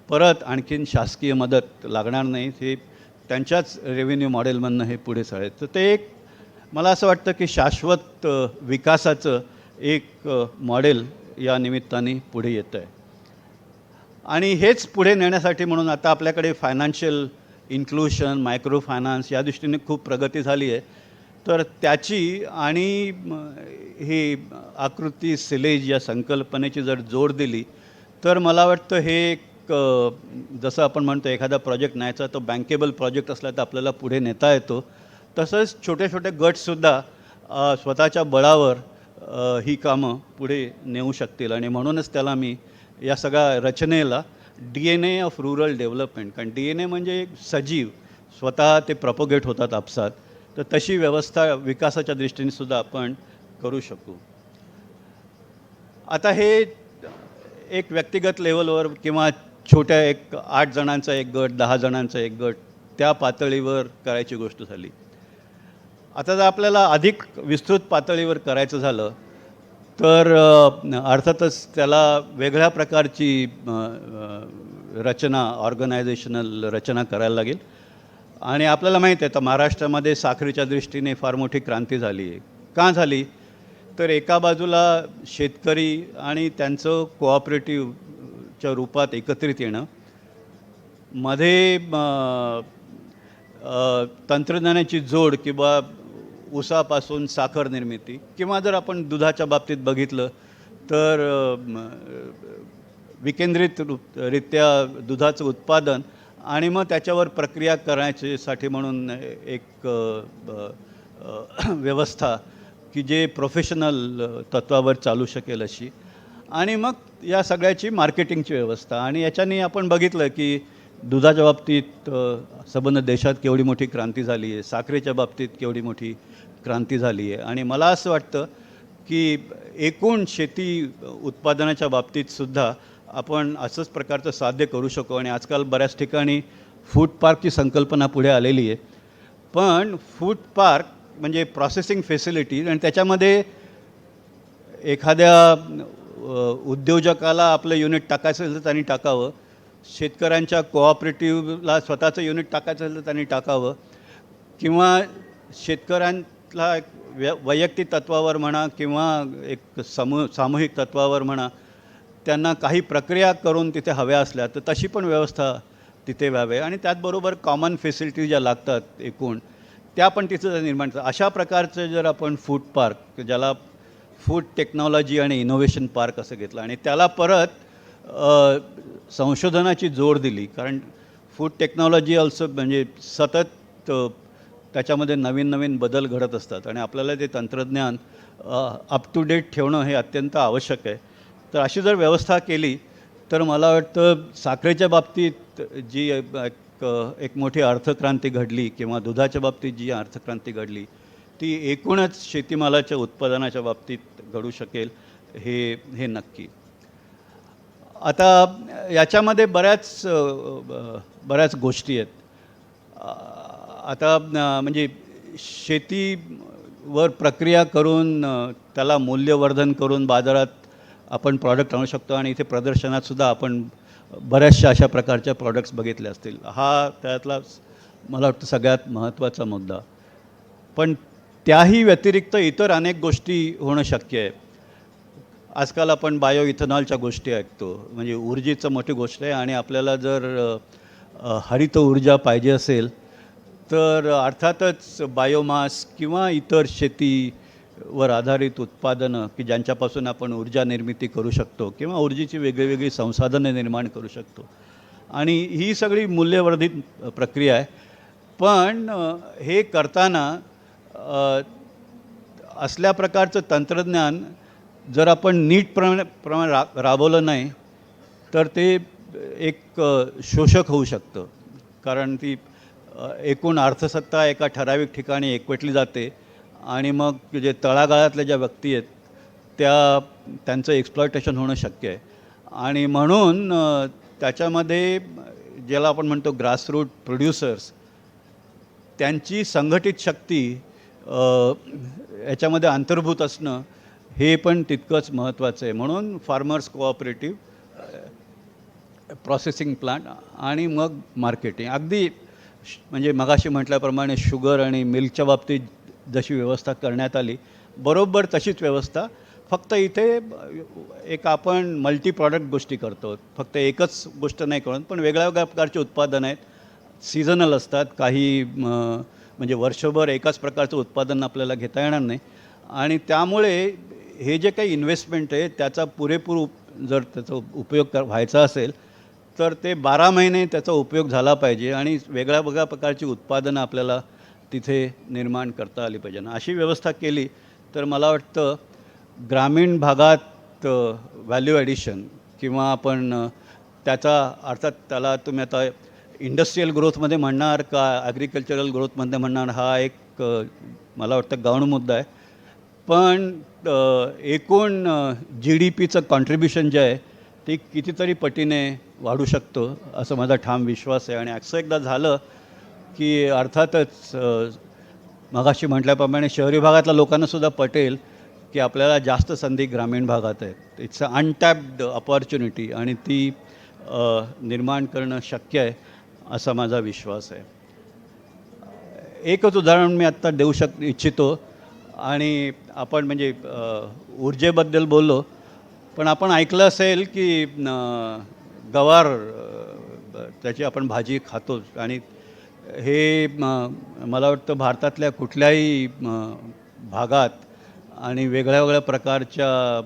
परत आणखीन शासकीय मदत लागणार नाही. हे त्यांच्याच रेव्हेन्यू मॉडेलमधनं हे पुढे चालेल. तर ते एक मला असं वाटतं की शाश्वत विकासाचं एक मॉडेल या निमित्ताने पुढे येतं आहे. आणि हेच पुढे नेण्यासाठी म्हणून आता आपल्याकडे फायनान्शियल इन्क्लुशन, मायक्रो फायनान्स या दृष्टीने खूप प्रगती झाली आहे. तर त्याची आणि ही आकृती सिलेज या संकल्पनेची जर जोड दिली तर मला वाटतं हे एक जसं आपण म्हणतो एखादा प्रोजेक्ट न्यायचा तो बँकेबल प्रोजेक्ट असला तर आपल्याला पुढे नेता येतो. तसंच छोटे छोटे गटसुद्धा स्वतःच्या बळावर ही कामं पुढे नेऊ शकतील. आणि म्हणूनच त्याला मी या सगळ्या रचनेला DNA ऑफ रुरल डेव्हलपमेंट, कारण DNA म्हणजे सजीव, स्वतः ते प्रपोगेट होतात आपसात, तर तशी व्यवस्था विकासाच्या दृष्टीने सुद्धा आपण करू शकू. आता हे एक व्यक्तिगत लेवलवर किंवा छोट्या एक 8 जणांचा एक गट, 10 जणांचा एक गट त्या पातळीवर करायची गोष्ट झाली. आता जर आपल्याला अधिक विस्तृत पातळीवर करायचं झालं तर अर्थातच त्याला वेगळ्या प्रकारची रचना, ऑर्गनायझेशनल रचना करायला लागेल. आणि आपल्याला माहीत आहे तर महाराष्ट्रामध्ये साखरेच्या दृष्टीने फार मोठी क्रांती झाली आहे. का झाली? तर एका बाजूला शेतकरी आणि त्यांचं कोऑपरेटिव्हच्या रूपात एकत्रित येणं, मध्ये तंत्रज्ञानाची जोड किंवा ऊसापासून साखर निर्मिती, किंवा जर आपण दुधाच्या बाबतीत बघितलं तर रित्या दुधाचं उत्पादन आणि मग त्याच्यावर प्रक्रिया करण्यासाठी म्हणून एक व्यवस्था की जे प्रोफेशनल तत्वावर चालू शकेल अशी, आणि मग या सगळ्याची मार्केटिंगची व्यवस्था. आणि याच्याने आपण बघितलं की दुधाच्या बाबतीत संबंध देशात केवढी मोठी क्रांती झाली आहे, साखरेच्या बाबतीत केवढी मोठी क्रांती झाली आहे. आणि मला असं वाटतं की एकूण शेती उत्पादनाच्या बाबतीतसुद्धा आपण असंच प्रकारचं साध्य करू शकू. आणि आजकाल बऱ्याच ठिकाणी फूड पार्कची संकल्पना पुढे आलेली आहे. पण फूड पार्क म्हणजे प्रोसेसिंग फॅसिलिटीज, आणि त्याच्यामध्ये एखाद्या उद्योजकाला आपलं युनिट टाकायचं असेल तर त्यांनी टाकावं, शेतकऱ्यांच्या कोऑपरेटिव्हला स्वतःचं युनिट टाकायचं असेल तर त्यांनी टाकावं, किंवा शेतकऱ्यांना वैयक्तिक तत्वावर म्हणा किंवा एक सामूहिक तत्वावर म्हणा, त्यांना काही प्रक्रिया करून तिथे हव्या असल्या तर तशी पण व्यवस्था तिथे व्हावे. आणि त्याचबरोबर कॉमन फॅसिलिटीज ज्या लागतात एकूण, त्या पण तिथं निर्माण करतात. अशा प्रकारचं जर आपण फूड पार्क, ज्याला फूड टेक्नॉलॉजी आणि इनोव्हेशन पार्क असं घेतलं, आणि त्याला परत संशोधनाची जोड दिली, कारण फूड टेक्नॉलॉजी ऑल्सो म्हणजे सतत त्याच्यामध्ये नवीन नवीन बदल घडत असतात आणि आपल्याला ते तंत्रज्ञान अप टू डेट ठेवणं हे अत्यंत आवश्यक आहे. तर अशी जर व्यवस्था केली तर मला वाटतं साखरेच्या बाबतीत जी एक मोठी अर्थक्रांती घडली, किंवा दुधाच्या बाबतीत जी अर्थक्रांती घडली, ती एकूणच शेतीमालाच्या उत्पादनाच्या बाबतीत घडू शकेल हे नक्की. आता याच्यामध्ये बऱ्याच गोष्टी आहेत. आता म्हणजे शेतीवर प्रक्रिया करून त्याला मूल्यवर्धन करून बाजारात आपण प्रॉडक्ट आणू शकतो, आणि इथे प्रदर्शनातसुद्धा आपण बऱ्याचशा अशा प्रकारच्या प्रॉडक्ट्स बघितले असतील. हा त्यातला मला वाटतं सगळ्यात महत्त्वाचा मुद्दा. पण त्याही व्यतिरिक्त इतर अनेक गोष्टी होणं शक्य आहे. आजकाल आपण बायो इथेनॉलच्या गोष्टी ऐकतो, म्हणजे ऊर्जेचं मोठी गोष्ट आहे. आणि आपल्याला जर हरित ऊर्जा पाहिजे असेल तर अर्थातच बायोमास किंवा इतर शेतीवर आधारित उत्पादनं की ज्यांच्यापासून आपण ऊर्जा निर्मिती करू शकतो, किंवा ऊर्जेची वेगळी संसाधनं निर्माण करू शकतो, आणि ही सगळी मूल्यवर्धित प्रक्रिया आहे. पण हे करताना असल्या प्रकारचं तंत्रज्ञान जर आपण नीट प्रमाणे राबवलं नाही तर ते एक शोषक होऊ शकतं. कारण ती एकूण अर्थसत्ता एका ठराविक ठिकाणी एकवटली जाते, आणि मग जे तळागाळातल्या ज्या व्यक्ती आहेत त्यांचं एक्सप्लॉयटेशन होणं शक्य आहे. आणि म्हणून त्याच्यामध्ये ज्याला आपण म्हणतो ग्रासरूट प्रोड्युसर्स, त्यांची संघटित शक्ती याच्यामध्ये अंतर्भूत असणं हे पण तितकंच महत्त्वाचं आहे. म्हणून फार्मर्स कोऑपरेटिव्ह, प्रोसेसिंग प्लांट आणि मग मार्केटिंग, अगदी म्हणजे मगाशी म्हटल्याप्रमाणे शुगर आणि मिल्कच्या बाबतीत जशी व्यवस्था करण्यात आली, बरोबर तशीच व्यवस्था, फक्त इथे एक आपण मल्टी प्रॉडक्ट गोष्टी करतो. फक्त एकच गोष्ट नाही करत, पण वेगळ्या प्रकारचे उत्पादन आहेत, सीझनल असतात. काही म्हणजे वर्षभर एकाच प्रकारचं उत्पादन आपल्याला घेता येणार नाही. आणि त्यामुळे हे जे काही इन्व्हेस्टमेंट आहे त्याचा पुरेपूर जर त्याचा उपयोग व्हायचा असेल तर ते 12 महिने त्याचा उपयोग झाला पाहिजे, आणि वेगळ्या प्रकारची उत्पादनं आपल्याला तिथे निर्माण करता आली पाहिजे. अशी व्यवस्था केली तर मला वाटतं ग्रामीण भागात व्हॅल्यू ॲडिशन, किंवा आपण त्याचा अर्थात त्याला तुम्ही आता इंडस्ट्रीयल ग्रोथमध्ये म्हणणार का ॲग्रिकल्चरल ग्रोथमध्ये म्हणणार, हा एक मला वाटतं गौण मुद्दा आहे. पण एकूण GDPचं कॉन्ट्रीब्युशन जे आहे ते कितीतरी पटीने वाढू शकतो असं माझा ठाम विश्वास आहे. आणि असं एकदा झालं की अर्थातच मगाशी म्हटल्याप्रमाणे शहरी भागातल्या लोकांनासुद्धा पटेल की आपल्याला जास्त संधी ग्रामीण भागात आहेत. इट्स अ अनटॅप्ड अपॉर्च्युनिटी आणि ती निर्माण करणं शक्य आहे असा माझा विश्वास आहे. एकच उदाहरण मी आत्ता देऊ इच्छितो आणि आपण म्हणजे ऊर्जेबद्दल बोललो, पण आपण ऐकलं असेल की गवार त्याची आपण भाजी खातोच आणि हे मला वाटतं भारतातल्या कुठल्याही भागात आणि वेगळ्या वेगळ्या प्रकारच्या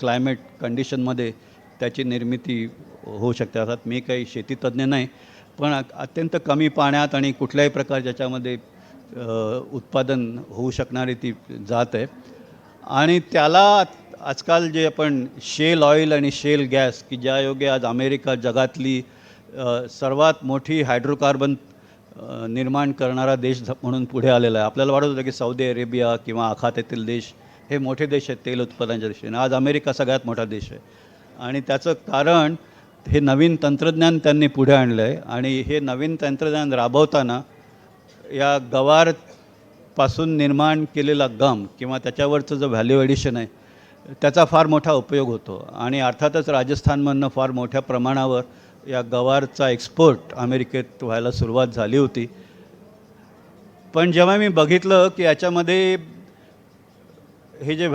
क्लायमेट कंडिशनमध्ये त्याची निर्मिती होऊ शकते. अर्थात मी काही शेतीतज्ञ नाही, पण अत्यंत कमी पाण्यात आणि कुठल्याही प्रकार ज्याच्यामध्ये उत्पादन होऊ शकणारी ती जात आहे. आणि त्याला आजकाल जे आपण शेल ऑइल आणि शेल गॅस की ज्यायोगे आज अमेरिका जगातली सर्वात मोठी हायड्रोकार्बन निर्माण करणारा देश म्हणून पुढे आलेला आहे. आपल्याला वाटत होतं की सौदी अरेबिया किंवा आखातातील देश हे मोठे देश आहेत तेल उत्पादनाच्या दृष्टीने. आज अमेरिका सगळ्यात मोठा देश आहे आणि त्याचं कारण हे नवीन तंत्रज्ञान त्यांनी पुढे आणलं आहे. आणि हे नवीन तंत्रज्ञान राबवताना या गवारपासून निर्माण केलेला गम किंवा त्याच्यावरचं जो व्हॅल्यू ॲडिशन आहे त्याचा फार मोठा उपयोग होतो. आणि अर्थातच राजस्थानमधनं फार मोठ्या प्रमाणावर या गवारचा एक्सपोर्ट अमेरिकेत व्हायला सुरुवात झाली होती. पण जेव्हा मी बघितलं की याच्यामध्ये हे जे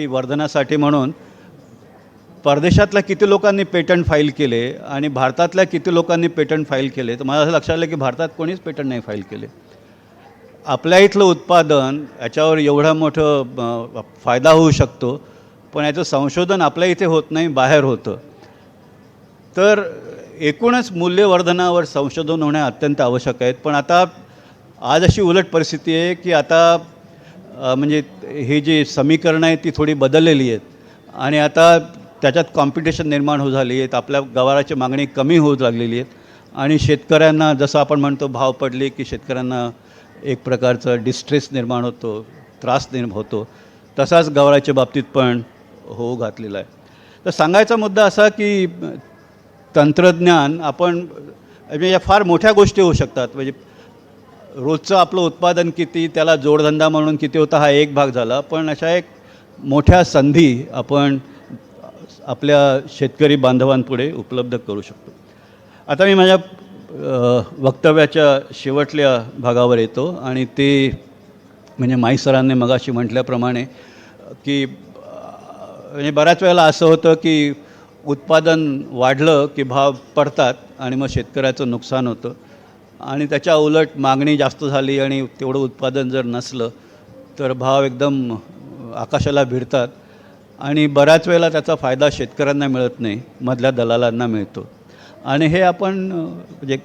वर्धनासाठी म्हणून परदेशातल्या किती लोकांनी पेटंट फाईल केले आणि भारतातल्या किती लोकांनी पेटंट फाईल केले, तर मला असं लक्षात आलं की भारतात कोणीच पेटंट नाही फाईल केले. आपल्या इथलं उत्पादन याच्यावर एवढा मोठं फायदा होऊ शकतो, पण याचं संशोधन आपल्या इथे होत नाही, बाहेर होतं. तर एकूणच मूल्यवर्धनावर संशोधन होणे अत्यंत आवश्यक आहेत. पण आता आज अशी उलट परिस्थिती आहे की आता म्हणजे ही जी समीकरणं आहेत ती थोडी बदललेली आहेत आणि आता त्याच्यात कॉम्पिटिशन निर्माण होत झाली आहेत. आपल्या गवाराची मागणी कमी होत लागलेली आहेत आणि शेतकऱ्यांना जसं आपण म्हणतो भाव पडले की शेतकऱ्यांना एक प्रकारचा डिस्ट्रेस निर्माण होतो, त्रास निर्माण होतो, तसाच गवाराच्या बाबतीत पण होऊ घातलेला आहे. तर सांगायचा मुद्दा असा की तंत्रज्ञान आपण म्हणजे या फार मोठ्या गोष्टी होऊ शकतात. म्हणजे रोजचं आपलं उत्पादन किती, त्याला जोडधंदा म्हणून किती होता हा एक भाग झाला, पण अशा एक मोठ्या संधी आपण आपल्या शेतकरी बांधवांपुढे उपलब्ध करू शकतो. आता मी माझ्या वक्तव्याच्या शेवटल्या भागावर येतो आणि ते म्हणजे माई सरांनी मगाशी म्हटल्याप्रमाणे की म्हणजे बऱ्याच वेळेला असं होतं की उत्पादन वाढलं की भाव पडतात आणि मग शेतकऱ्याचं नुकसान होतं आणि त्याच्या उलट मागणी जास्त झाली आणि तेवढं उत्पादन जर नसलं तर भाव एकदम आकाशाला भिडतात आणि बऱ्याच वेळेला त्याचा फायदा शेतकऱ्यांना मिळत नाही, मधल्या दलालांना मिळतो. आणि हे आपण म्हणजे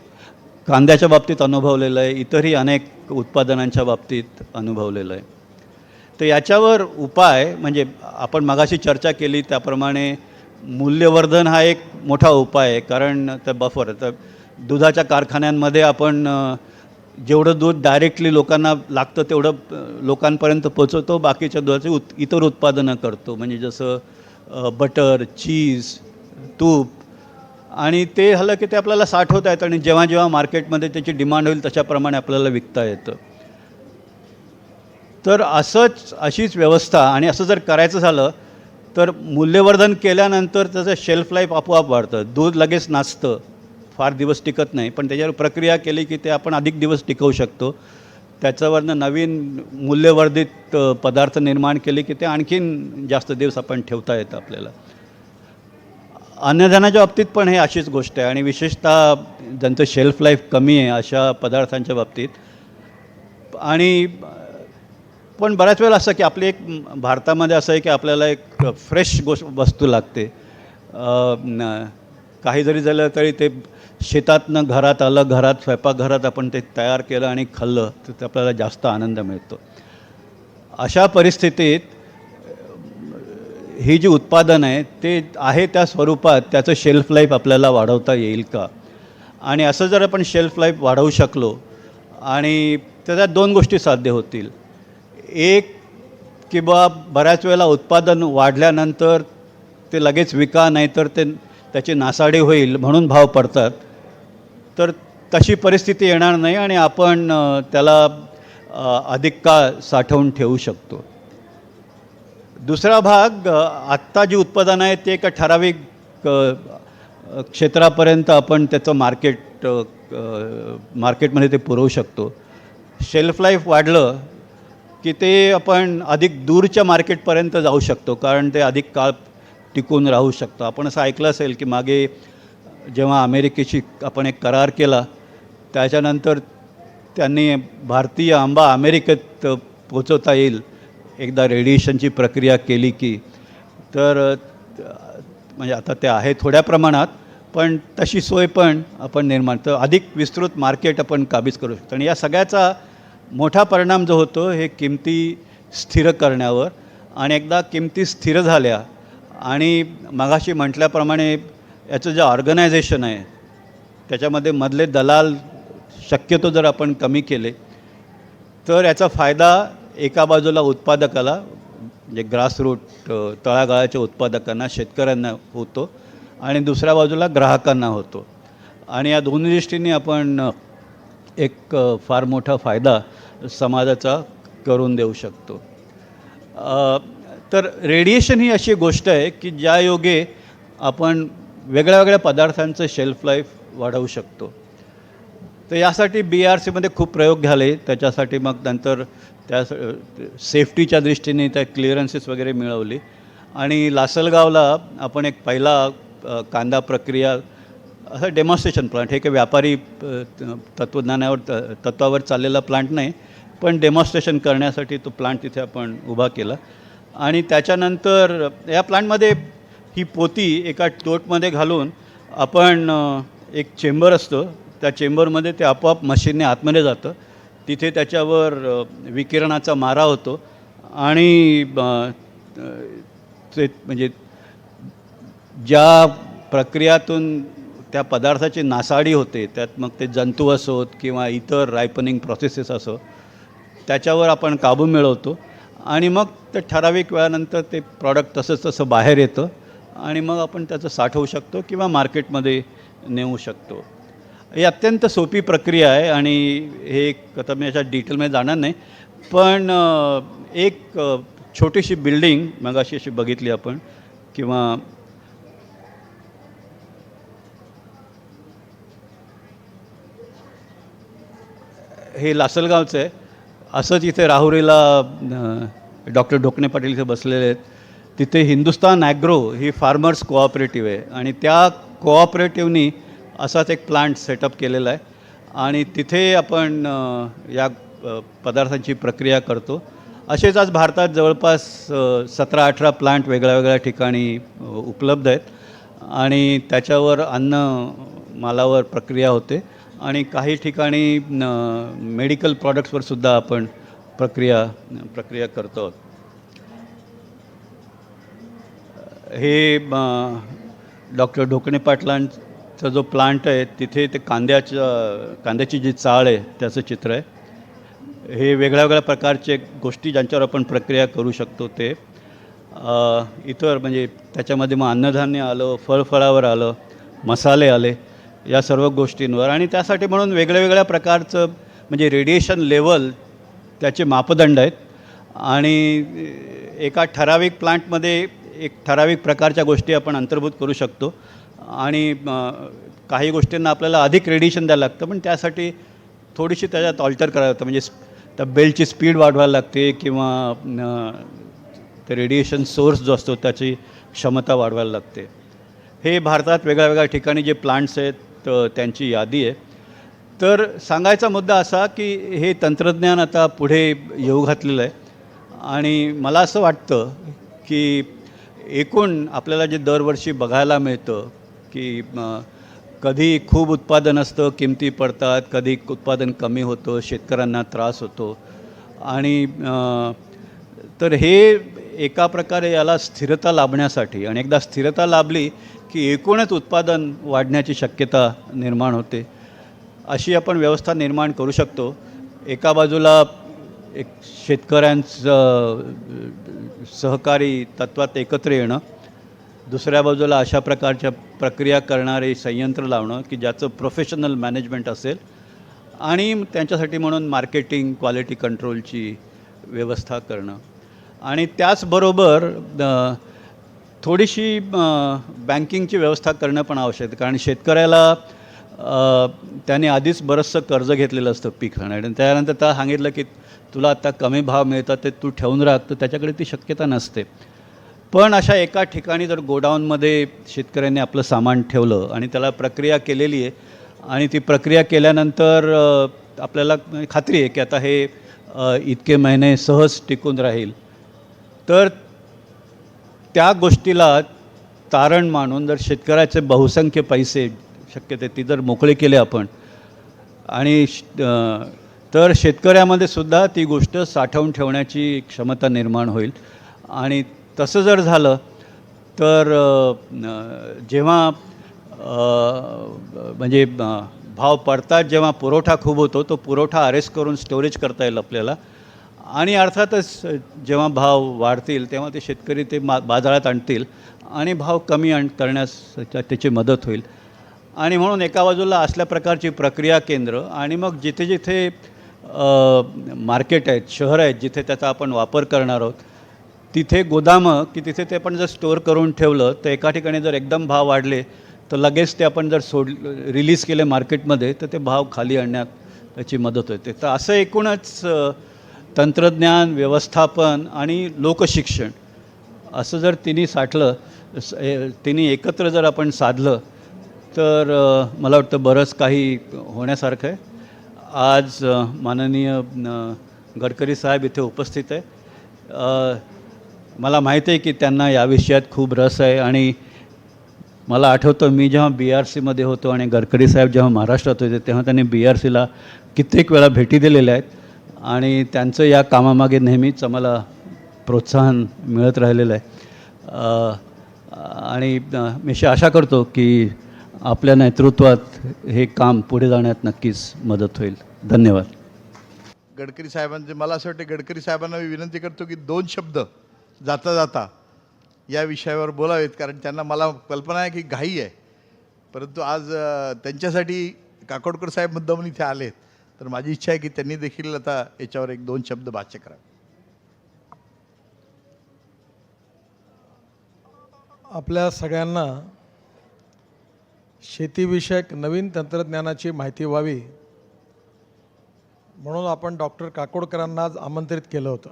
कांद्याच्या बाबतीत अनुभवलेलं आहे, इतरही अनेक उत्पादनांच्या बाबतीत अनुभवलेलं आहे. तर याच्यावर उपाय म्हणजे आपण मगाशी चर्चा केली त्याप्रमाणे मूल्यवर्धन हा एक मोठा उपाय आहे. कारण त्या बफर तर दुधाच्या कारखान्यांमध्ये आपण जेवढं दूध डायरेक्टली लोकांना लागतं तेवढं लोकांपर्यंत पोचवतो, बाकीच्या दुधाची इतर उत्पादनं करतो म्हणजे जसं बटर, चीज, तूप. आणि ते झालं की ते आपल्याला साठवता येतं आणि जेव्हा जेव्हा मार्केटमध्ये त्याची डिमांड होईल तशाप्रमाणे आपल्याला विकता येतं. तर अशीच व्यवस्था आणि असं जर करायचं झालं तर मूल्यवर्धन केल्यानंतर त्याचं शेल्फ लाईफ आपोआप वाढतं. दूध लगेच नासतं, फार दिवस टिकत नाही, पण त्याच्यावर प्रक्रिया केली की ते आपण अधिक दिवस टिकवू शकतो. त्याच्यावरनं नवीन मूल्यवर्धित पदार्थ निर्माण केले की ते आणखीन जास्त दिवस आपण ठेवता येतं आपल्याला. अन्नधान्याच्या बाबतीत पण हे अशीच गोष्ट आहे आणि विशेषतः ज्यांचं शेल्फ लाईफ कमी आहे अशा पदार्थांच्या बाबतीत. आणि पण बऱ्याच वेळेला असं की आपली एक भारतामध्ये असं आहे की आपल्याला एक फ्रेश वस्तू लागते. काही जरी झालं तरी ते शेतातनं घरात आलं, घरात स्वयंपाकघरात आपण ते तयार केलं आणि खाल्लं तर आपल्याला जास्त आनंद मिळतो. अशा परिस्थितीत ही जी उत्पादन आहे ते आहे त्या स्वरूपात त्याचं शेल्फ लाईफ आपल्याला वाढवता येईल का. आणि असं जर आपण शेल्फ लाईफ वाढवू शकलो आणि त्याच्यात दोन गोष्टी साध्य होतील. एक की बा बऱ्याच वेळेला उत्पादन वाढल्यानंतर ते लगेच विका, नाहीतर ते त्याची नासाडी होईल म्हणून भाव पडतात. तर तशी परिस्थिती येणार नाही आणि आपण त्याला अधिक काळ साठवून ठेवू शकतो. दुसरा भाग, आत्ता जी उत्पादनं आहेत ते एका ठराविक क्षेत्रापर्यंत आपण त्याचं मार्केटमध्ये ते पुरवू शकतो. शेल्फ लाईफ वाढलं की ते आपण अधिक दूरच्या मार्केटपर्यंत जाऊ शकतो, कारण ते अधिक काळ टिकून राहू शकतं. आपण असं ऐकलं असेल की मागे जेव्हा अमेरिकेशी आपण एक करार केला, त्याच्यानंतर त्यांनी भारतीय आंबा अमेरिकेत पोचवता येईल एकदा रेडिएशनची प्रक्रिया केली की. तर म्हणजे आता ते आहे थोड्या प्रमाणात, पण तशी सोय पण आपण निर्माण, तर अधिक विस्तृत मार्केट आपण काबीज करू शकतो. आणि या सगळ्याचा मोठा परिणाम जो होतो हे किमती स्थिर करण्यावर. आणि एकदा किमती स्थिर झाल्या आणि मगाशी म्हटल्याप्रमाणे याचं जे ऑर्गनायझेशन आहे त्याच्यामध्ये मधले दलाल शक्यतो जर आपण कमी केले तर याचा फायदा एका बाजूला उत्पादकाला, म्हणजे ग्रासरूट तळागाळाच्या उत्पादकांना, शेतकऱ्यांना होतो, आणि दुसऱ्या बाजूला ग्राहकांना होतो. आणि या दोन्ही दृष्टीने आपण एक फार मोठा फायदा समाजाचा करून देऊ शकतो. तर रेडिएशन ही अशी गोष्ट आहे की ज्या योगे आपण वेगळ्या वेगळ्या पदार्थांचं शेल्फ लाईफ वाढवू शकतो. तर यासाठी BRCमध्ये खूप प्रयोग झाले. त्याच्यासाठी मग नंतर त्या सेफ्टीच्या दृष्टीने त्या क्लिअरन्सेस वगैरे मिळवली. आणि लासलगावला आपण एक पहिला कांदा प्रक्रिया असं डेमॉन्स्ट्रेशन प्लांट, हे काही व्यापारी तत्वावर चाललेला प्लांट नाही, पण डेमॉन्स्ट्रेशन करण्यासाठी तो प्लांट तिथे आपण उभा केला. आणि त्याच्यानंतर या प्लांटमध्ये ही पोती एका टोटमध्ये घालून आपण, एक चेंबर असतो, त्या चेंबरमध्ये ते आपोआप मशीनने आतमध्ये जातं, तिथे त्याच्यावर विकिरणाचा मारा होतो आणि ते म्हणजे ज्या प्रक्रियातून त्या पदार्थाची नासाडी होते, त्यात मग ते जंतू असोत किंवा इतर रायपनिंग प्रोसेसेस असो, त्याच्यावर आपण काबू मिळवतो. आणि मग ते ठराविक वेळानंतर ते प्रॉडक्ट तसंच तसं बाहेर येतं आणि मग आपण त्याचं साठवू शकतो किंवा मार्केटमध्ये नेऊ शकतो. ही अत्यंत सोपी प्रक्रिया आहे आणि हे आता मी याच्या डिटेलमध्ये जाणार नाही, पण एक छोटीशी बिल्डिंग मग अशी बघितली आपण, किंवा हे लासलगावचं आहे. असंच इथे राहुरीला डॉक्टर ढोकणे पाटील इथे बसलेले आहेत. तिथे हिंदुस्तान ॲग्रो ही फार्मर्स कोऑपरेटिव्ह आहे आणि त्या कोऑपरेटिव्हनी असाच एक प्लांट सेटअप केलेला आहे आणि तिथे आपण या पदार्थांची प्रक्रिया करतो. असेच आज भारतात जवळपास 17-18 प्लांट वेगळ्या वेगळ्या ठिकाणी उपलब्ध आहेत आणि त्याच्यावर अन्न मालावर प्रक्रिया होते आणि काही ठिकाणी मेडिकल प्रॉडक्ट्सवर सुद्धा आपण प्रक्रिया करतो. हे डॉक्टर ढोकणे पाटलांचा जो प्लांट आहे तिथे ते कांद्याची जी चाळ आहे त्याचं चित्र आहे. हे वेगळ्या वेगळ्या प्रकारचे गोष्टी ज्यांच्यावर आपण प्रक्रिया करू शकतो ते इतर, म्हणजे त्याच्यामध्ये मग अन्नधान्य आलं, फळफळावर आलं, मसाले आले, या सर्व गोष्टींवर. आणि त्यासाठी म्हणून वेगळ्या वेगळ्या प्रकारचं म्हणजे रेडिएशन लेवल त्याचे मापदंड आहेत आणि एका ठराविक प्लांटमध्ये एक ठराविक प्रकारच्या गोष्टी आपण अंतर्भूत करू शकतो आणि काही गोष्टींना आपल्याला अधिक रेडिएशन द्यायला लागतं, पण त्यासाठी थोडीशी त्याच्यात ऑल्टर करायला लागतं, म्हणजे त्या बेल्टची स्पीड वाढवायला लागते किंवा ते रेडिएशन सोर्स जो असतो त्याची क्षमता वाढवायला लागते. हे भारतात वेगळ्या वेगळ्या ठिकाणी जे प्लांट्स आहेत त्यांची यादी आहे. तर सांगायचा मुद्दा असा की हे तंत्रज्ञान आता पुढे येऊ घातलेलं आहे आणि मला असं वाटतं की एकूण आपल्याला जे दरवर्षी बघायला मिळतं की कधी खूप उत्पादन असतं, किमती पडतात, कधी उत्पादन कमी होतं, शेतकऱ्यांना त्रास होतो आणि तर हे एका प्रकारे याला स्थिरता लाभण्यासाठी, आणि एकदा स्थिरता लाभली की एकूणच उत्पादन वाढण्याची शक्यता निर्माण होते, अशी आपण व्यवस्था निर्माण करू शकतो. एका बाजूला एक शेतकऱ्यांचं सहकारी तत्वात एकत्र येणं, दुसऱ्या बाजूला अशा प्रकारच्या प्रक्रिया करणारे संयंत्र लावणं की ज्याचं प्रोफेशनल मॅनेजमेंट असेल, आणि त्यांच्यासाठी म्हणून मार्केटिंग क्वालिटी कंट्रोलची व्यवस्था करणं आणि त्याचबरोबर थोडीशी बँकिंगची व्यवस्था करणं पण आवश्यक आहे. कारण शेतकऱ्याला त्याने आधीच बरंचसं कर्ज घेतलेलं असतं पीक आणि त्यानंतर त्याला सांगितलं की तुला आता कमी भाव मिळतात ते तू ठेवून राख, तर त्याच्याकडे ती शक्यता नसते. पण अशा एका ठिकाणी जर गोडाऊनमध्ये शेतकऱ्यांनी आपलं सामान ठेवलं आणि त्याला प्रक्रिया केलेली आहे आणि ती प्रक्रिया केल्यानंतर आपल्याला खात्री आहे की आता हे इतके महिने सहज टिकून राहील, तर त्या गोष्टीला तारण मानून जर शेतकऱ्याचे बहुसंख्य पैसे शक्य ते ती जर मोकळे केले आपण आणि तर शेतकऱ्यामध्ये सुद्धा ती गोष्ट साठवून ठेवण्याची क्षमता निर्माण होईल. आणि तसं जर झालं तर जेव्हा म्हणजे भाव पडतात, जेव्हा पुरवठा खूप होतो, तो पुरवठा अरेस्ट करून स्टोरेज करता येईल आपल्याला. आणि अर्थातच जेव्हा भाव वाढतील तेव्हा ते शेतकरी ते बाजारात आणतील आणि भाव कमी करण्यास त्याची मदत होईल. आणि म्हणून एका बाजूला असल्या प्रकारची प्रक्रिया केंद्र आणि मग जिथे जिथे मार्केट आहेत, शहर आहेत, जिथे त्याचा आपण वापर करणार आहोत, तिथे गोदामं की तिथे ते आपण जर स्टोअर करून ठेवलं तर एका ठिकाणी जर एकदम भाव वाढले तर लगेच ते आपण जर रिलीज केले मार्केटमध्ये तर ते भाव खाली आणण्यात त्याची मदत होते. तर असं एकूणच तंत्रज्ञान, व्यवस्थापन आणि लोकशिक्षण असं जर तिन्ही एकत्र जर आपण साधलं तर मला वाटतं बरंच काही होण्यासारखं आहे. आज माननीय गडकरी साहेब इथे उपस्थित आहे. मला माहीत आहे की त्यांना या विषयात खूप रस आहे आणि मला आठवतं मी जेव्हा BRCमध्ये होतो आणि गडकरी साहेब जेव्हा महाराष्ट्रात होते तेव्हा त्यांनी BRCला कित्येक वेळा भेटी दिलेल्या आहेत आणि त्यांचं या कामामागे नेहमीच आम्हाला प्रोत्साहन मिळत राहिलेलं आहे. आणि मी अशी आशा करतो की आपल्या नेतृत्वात हे काम पुढे जाण्यात नक्कीच मदत होईल. धन्यवाद. गडकरी साहेबांचे मला असं वाटतं गडकरी साहेबांना मी विनंती करतो की 2 शब्द जाता जाता या विषयावर बोलावेत, कारण त्यांना मला कल्पना आहे की घाई आहे, परंतु आज त्यांच्यासाठी काकोडकर साहेब मुद्दामून इथे आलेत, तर माझी इच्छा आहे की त्यांनी देखील आता याच्यावर 1-2 शब्द भाष्य करावे. आपल्या सगळ्यांना शेतीविषयक नवीन तंत्रज्ञानाची माहिती व्हावी म्हणून आपण डॉक्टर काकोडकरांना आज आमंत्रित केलं होतं.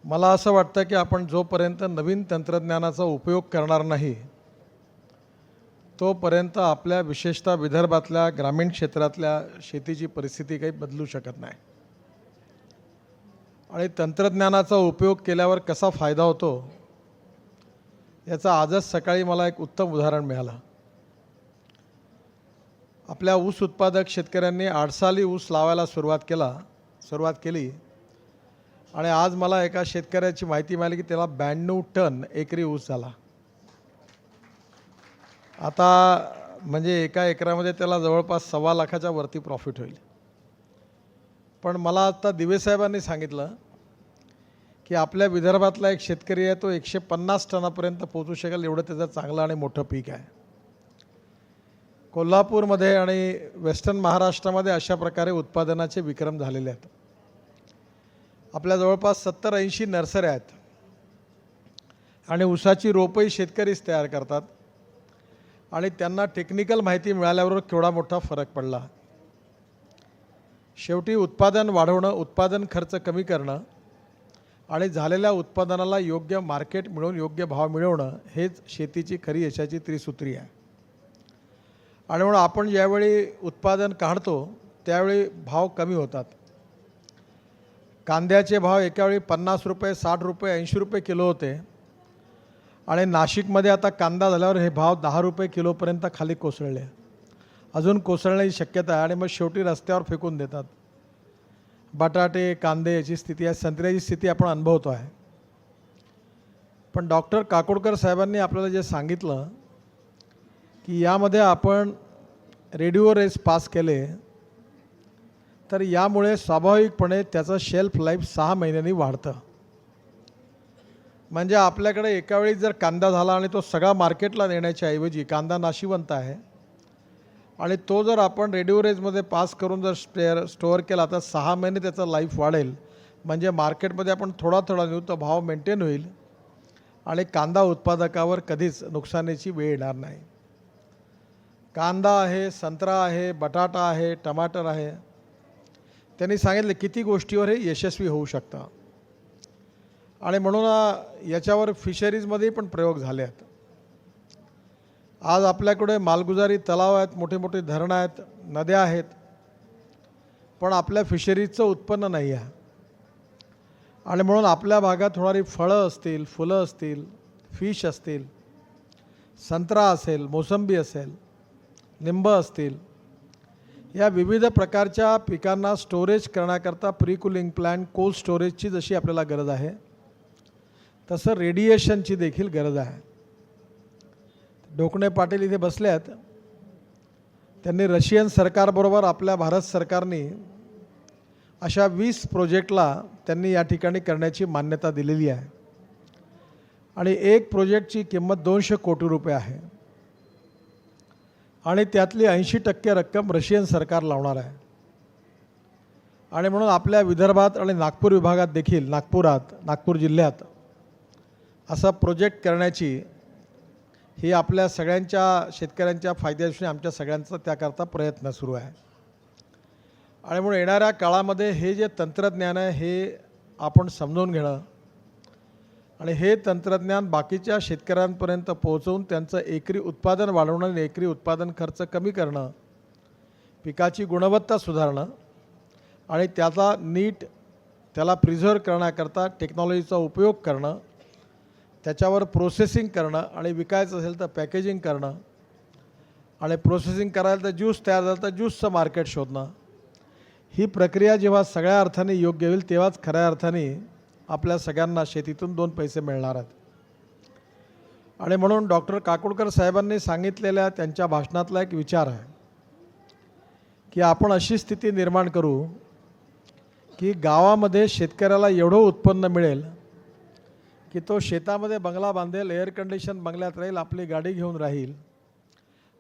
मला असं वाटतं की आपण जोपर्यंत नवीन तंत्रज्ञानाचा उपयोग करणार नाही तोपर्यंत आपल्या विशेषतः विदर्भातल्या ग्रामीण क्षेत्रातल्या शेतीची परिस्थिती काही बदलू शकत नाही. आणि तंत्रज्ञानाचा उपयोग केल्यावर कसा फायदा होतो याचा आजच सकाळी मला एक उत्तम उदाहरण मिळालं. आपल्या ऊस उत्पादक शेतकऱ्यांनी 8 साली ऊस लावायला सुरुवात केली आणि आज मला एका शेतकऱ्याची माहिती मिळाली की त्याला 92 टन एकरी ऊस झाला. आता म्हणजे एका एकरामध्ये त्याला जवळपास 1.25 लाखाच्या वरती प्रॉफिट होईल. पण मला आता दिवेसाहेबांनी सांगितलं की आपल्या विदर्भातला एक शेतकरी आहे तो 150 टनापर्यंत पोहोचू शकेल एवढं त्याचं चांगलं आणि मोठं पीक आहे. कोल्हापूरमध्ये आणि वेस्टर्न महाराष्ट्रामध्ये अशा प्रकारे उत्पादनाचे विक्रम झालेले आहेत. आपल्या जवळपास 70-80 नर्सऱ्या आहेत आणि ऊसाची रोपंही शेतकरीच तयार करतात आणि त्यांना टेक्निकल माहिती मिळाल्यावर केवढा मोठा फरक पडला. शेवटी उत्पादन वाढवणं, उत्पादन खर्च कमी करणं आणि झालेल्या उत्पादनाला योग्य मार्केट मिळवून योग्य भाव मिळवणं हेच शेतीची खरी यशाची त्रिसूत्री आहे. आणि म्हणून आपण ज्यावेळी उत्पादन काढतो त्यावेळी भाव कमी होतात. कांद्याचे भाव एकावेळी 50 रुपये, 60 रुपये, 80 रुपये किलो होते आणि नाशिकमध्ये आता कांदा झाल्यावर हे भाव 10 रुपये किलोपर्यंत खाली कोसळले. अजून कोसळण्याची शक्यता आहे आणि मग शेवटी रस्त्यावर फेकून देतात. बटाटे, कांदे याची स्थिती आहे, संत्र्याची स्थिती आपण अनुभवतो आहे. पण डॉक्टर काकोडकर साहेबांनी आपल्याला जे सांगितलं की यामध्ये आपण रेडिओ रेस पास केले तर यामुळे स्वाभाविकपणे त्याचं शेल्फ लाईफ 6 महिन्यांनी वाढतं. म्हणजे आपल्याकडे एकावेळी जर कांदा झाला आणि तो सगळा मार्केटला नेण्याच्या ऐवजी कांदा नाशिवंत आहे आणि तो जर आपण रेडिओरेजमध्ये पास करून जर स्टोअर केला तर 6 महिने त्याचा लाईफ वाढेल. म्हणजे मार्केटमध्ये आपण थोडा थोडा नेऊ तर भाव मेंटेन होईल आणि कांदा उत्पादकावर कधीच नुकसानीची वेळ येणार नाही. कांदा आहे, संत्रा आहे, बटाटा आहे, टमाटर आहे. त्यांनी सांगितले किती गोष्टीवर हे यशस्वी होऊ शकतं आणि म्हणून याच्यावर फिशरीजमध्येही पण प्रयोग झाले आहेत. आज आपल्याकडे मालगुजारी तलाव आहेत, मोठे मोठे धरणं आहेत, नद्या आहेत, पण आपल्या फिशरीजचं उत्पन्न नाही आहे. आणि म्हणून आपल्या भागात होणारी फळं असतील, फुलं असतील, फिश असतील, संत्रा असेल, मोसंबी असेल, लिंब असतील, या विविध प्रकारच्या पिकांना स्टोरेज करण्याकरता प्री-कूलिंग प्लॅन्ट, कोल्ड स्टोरेजची जशी आपल्याला गरज आहे तसं रेडिएशनची देखील गरज आहे. डोकणे पाटील इथे बसले आहेत. त्यांनी रशियन सरकारबरोबर आपल्या भारत सरकारने अशा 20 प्रोजेक्टला त्यांनी या ठिकाणी करण्याची मान्यता दिलेली आहे आणि एक प्रोजेक्टची किंमत 200 कोटी रुपये आहे आणि त्यातली 80% रक्कम रशियन सरकार लावणार आहे. आणि म्हणून आपल्या विदर्भात आणि नागपूर विभागात देखील नागपूर जिल्ह्यात असा प्रोजेक्ट करण्याची ही आपल्या सगळ्यांच्या शेतकऱ्यांच्या फायद्याशी आमच्या सगळ्यांचा त्याकरता प्रयत्न सुरू आहे. आणि म्हणून येणाऱ्या काळामध्ये हे जे तंत्रज्ञान आहे हे आपण समजून घेणं आणि हे तंत्रज्ञान बाकीच्या शेतकऱ्यांपर्यंत पोहोचवून त्यांचं एकरी उत्पादन वाढवणं आणि एकरी उत्पादन खर्च कमी करणं, पिकाची गुणवत्ता सुधारणं आणि त्याला प्रिझर्व करण्याकरता टेक्नॉलॉजीचा उपयोग करणं, त्याच्यावर प्रोसेसिंग करणं आणि विकायचं असेल तर पॅकेजिंग करणं आणि प्रोसेसिंग करायला तर ज्यूस तयार झालं तर ज्यूसचं मार्केट शोधणं, ही प्रक्रिया जेव्हा सगळ्या अर्थाने योग्य होईल तेव्हाच खऱ्या अर्थाने आपल्या सगळ्यांना शेतीतून 2 पैसे मिळणार आहेत. आणि म्हणून डॉक्टर काकोडकर साहेबांनी सांगितलेल्या त्यांच्या भाषणातला एक विचार आहे की आपण अशी स्थिती निर्माण करू की गावामध्ये शेतकऱ्याला एवढं उत्पन्न मिळेल की तो शेतामध्ये बंगला बांधेल, एअर कंडिशन बंगल्यात राहील, आपली गाडी घेऊन राहील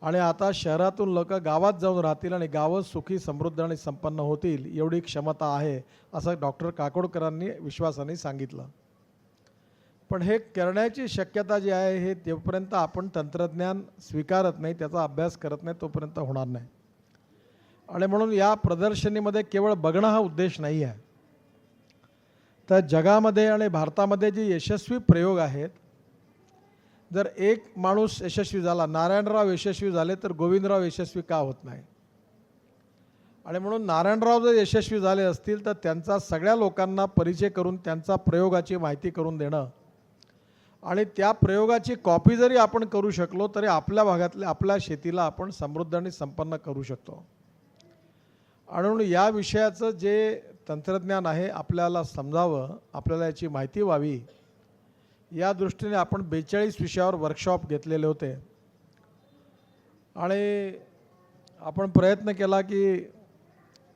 आणि आता शहरातून लोक गावात जाऊन राहतील आणि गावं सुखी, समृद्ध आणि संपन्न होतील एवढी क्षमता आहे असं डॉक्टर काकोडकरांनी विश्वासाने सांगितलं. पण हे करण्याची शक्यता जी आहे हे तोपर्यंत आपण तंत्रज्ञान स्वीकारत नाही, त्याचा अभ्यास करत नाही तोपर्यंत होणार नाही. आणि म्हणून या प्रदर्शनीमध्ये केवळ बघणं हा उद्देश नाही आहे, तर जगामध्ये आणि भारतामध्ये जे यशस्वी प्रयोग आहेत, जर एक माणूस यशस्वी झाला, नारायणराव यशस्वी झाले तर गोविंदराव यशस्वी का होत नाही? आणि म्हणून नारायणराव जर यशस्वी झाले असतील तर त्यांचा सगळ्या लोकांना परिचय करून त्यांचा प्रयोगाची माहिती करून देणं आणि त्या प्रयोगाची कॉपी जरी आपण करू शकलो तरी आपल्या भागातल्या आपल्या शेतीला आपण समृद्ध आणि संपन्न करू शकतो. आणि म्हणून या विषयाचं जे तंत्रज्ञान आहे आपल्याला समजावं, आपल्याला याची माहिती व्हावी, या दृष्टीने आपण 42 विषयावर वर्कशॉप घेतलेले होते आणि आपण प्रयत्न केला की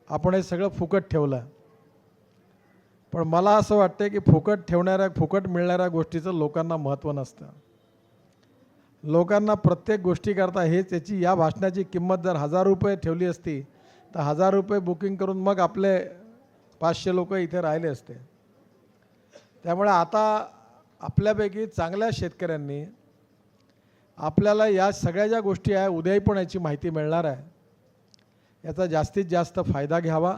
आपण हे सगळं फुकट ठेवलं. पण मला असं वाटतं की फुकट मिळणाऱ्या गोष्टीचं लोकांना महत्त्व नसतं. लोकांना प्रत्येक गोष्टीकरता हेच याची या भाषणाची किंमत जर 1000 रुपये ठेवली असती तर 1000 रुपये बुकिंग करून मग आपले 500 लोक इथे राहिले असते. त्यामुळे आता आपल्यापैकी चांगल्या शेतकऱ्यांनी आपल्याला या सगळ्या ज्या गोष्टी आहे उद्याही पण याची माहिती मिळणार आहे, याचा जास्तीत जास्त फायदा घ्यावा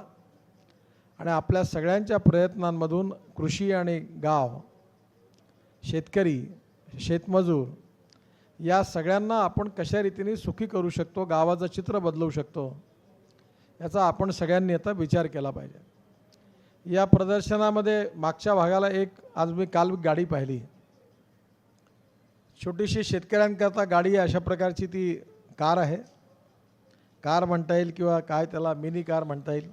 आणि आपल्या सगळ्यांच्या प्रयत्नांमधून कृषी आणि गाव, शेतकरी, शेतमजूर या सगळ्यांना आपण कशा रीतीने सुखी करू शकतो, गावाचं चित्र बदलवू शकतो, याचा आपण सगळ्यांनी आता विचार केला पाहिजे. या प्रदर्शनामध्ये मागच्या भागाला आज मी काल गाडी पाहिली, छोटीशी शेतकऱ्यांकरता गाडी आहे, अशा प्रकारची ती कार आहे. कार म्हणता येईल किंवा काय त्याला मिनी कार म्हणता येईल.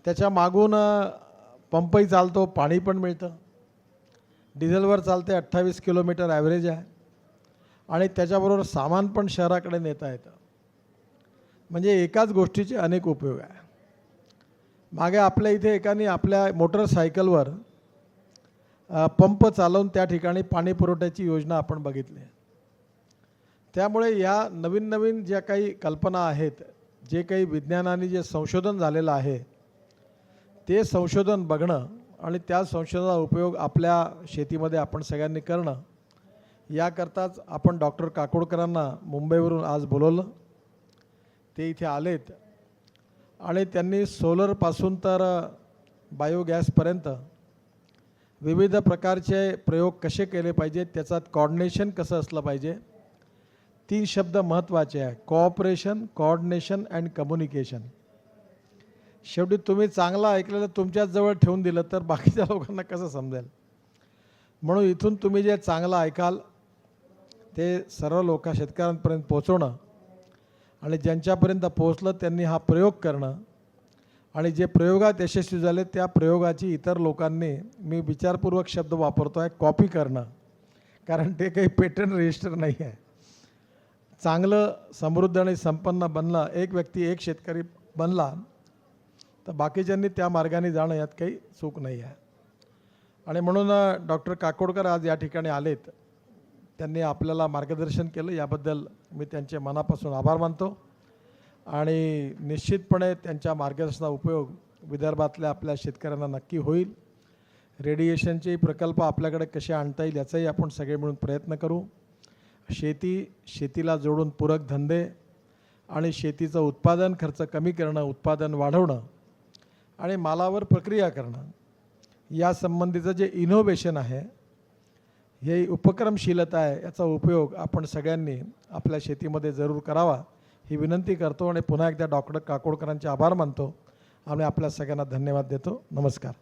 त्याच्या मागून पंपही चालतो, पाणी पण मिळतं, डिझेलवर चालते, 28 किलोमीटर ॲव्हरेज आहे आणि त्याच्याबरोबर सामान पण शहराकडे नेता येतं. म्हणजे एकाच गोष्टीचे अनेक उपयोग आहे. मागे आपल्या इथे एकाने आपल्या मोटरसायकलवर पंप चालवून त्या ठिकाणी पाणी पुरवठ्याची योजना आपण बघितली. त्यामुळे या नवीन नवीन ज्या काही कल्पना आहेत, जे काही विज्ञानाने जे संशोधन झालेलं आहे, ते संशोधन बघणं आणि त्या संशोधनाचा उपयोग आपल्या शेतीमध्ये आपण सगळ्यांनी करणं, याकरताच आपण डॉक्टर काकोडकरांना मुंबईवरून आज बोलवलं. ते इथे आलेत आणि त्यांनी सोलरपासून तर बायोगॅसपर्यंत विविध प्रकारचे प्रयोग कसे केले पाहिजेत, त्याच्यात कॉर्डिनेशन कसं असलं पाहिजे. 3 शब्द महत्त्वाचे आहे: कोऑपरेशन, कोऑर्डिनेशन अँड कम्युनिकेशन. शेवटी तुम्ही चांगलं ऐकलेलं तुमच्याच जवळ ठेवून दिलं तर बाकीच्या लोकांना कसं समजेल. म्हणून इथून तुम्ही जे चांगलं ऐकाल ते सर्व शेतकऱ्यांपर्यंत पोहोचवणं आणि ज्यांच्यापर्यंत पोहोचलं त्यांनी हा प्रयोग करणं आणि जे प्रयोगात यशस्वी झाले त्या प्रयोगाची इतर लोकांनी, मी विचारपूर्वक शब्द वापरतो आहे, कॉपी करणं, कारण ते काही पेटंट रजिस्टर नाही आहे. चांगलं समृद्ध आणि संपन्न बनला एक व्यक्ती, एक शेतकरी बनला तर बाकीच्यांनी त्या मार्गाने जाणं यात काही चूक नाही आहे. आणि म्हणून डॉक्टर काकोडकर आज या ठिकाणी आलेत, त्यांनी आपल्याला मार्गदर्शन केलं, याबद्दल मी त्यांचे मनापासून आभार मानतो. आणि निश्चितपणे त्यांच्या मार्गदर्शनाचा उपयोग विदर्भातल्या आपल्या शेतकऱ्यांना नक्की होईल. रेडिएशनचे प्रकल्प आपल्याकडे कसे आणता येईल याचाही आपण सगळे मिळून प्रयत्न करू. शेतीला जोडून पूरक धंदे आणि शेतीचं उत्पादन खर्च कमी करणं, उत्पादन वाढवणं आणि मालावर प्रक्रिया करणं, यासंबंधीचं जे इनोव्हेशन आहे, हे उपक्रमशीलता आहे, याचा उपयोग आपण सगळ्यांनी आपल्या शेतीमध्ये जरूर करावा ही विनंती करतो. आणि पुन्हा एकदा डॉक्टर काकोडकरांचे आभार मानतो आणि आपल्या सगळ्यांना धन्यवाद देतो. नमस्कार.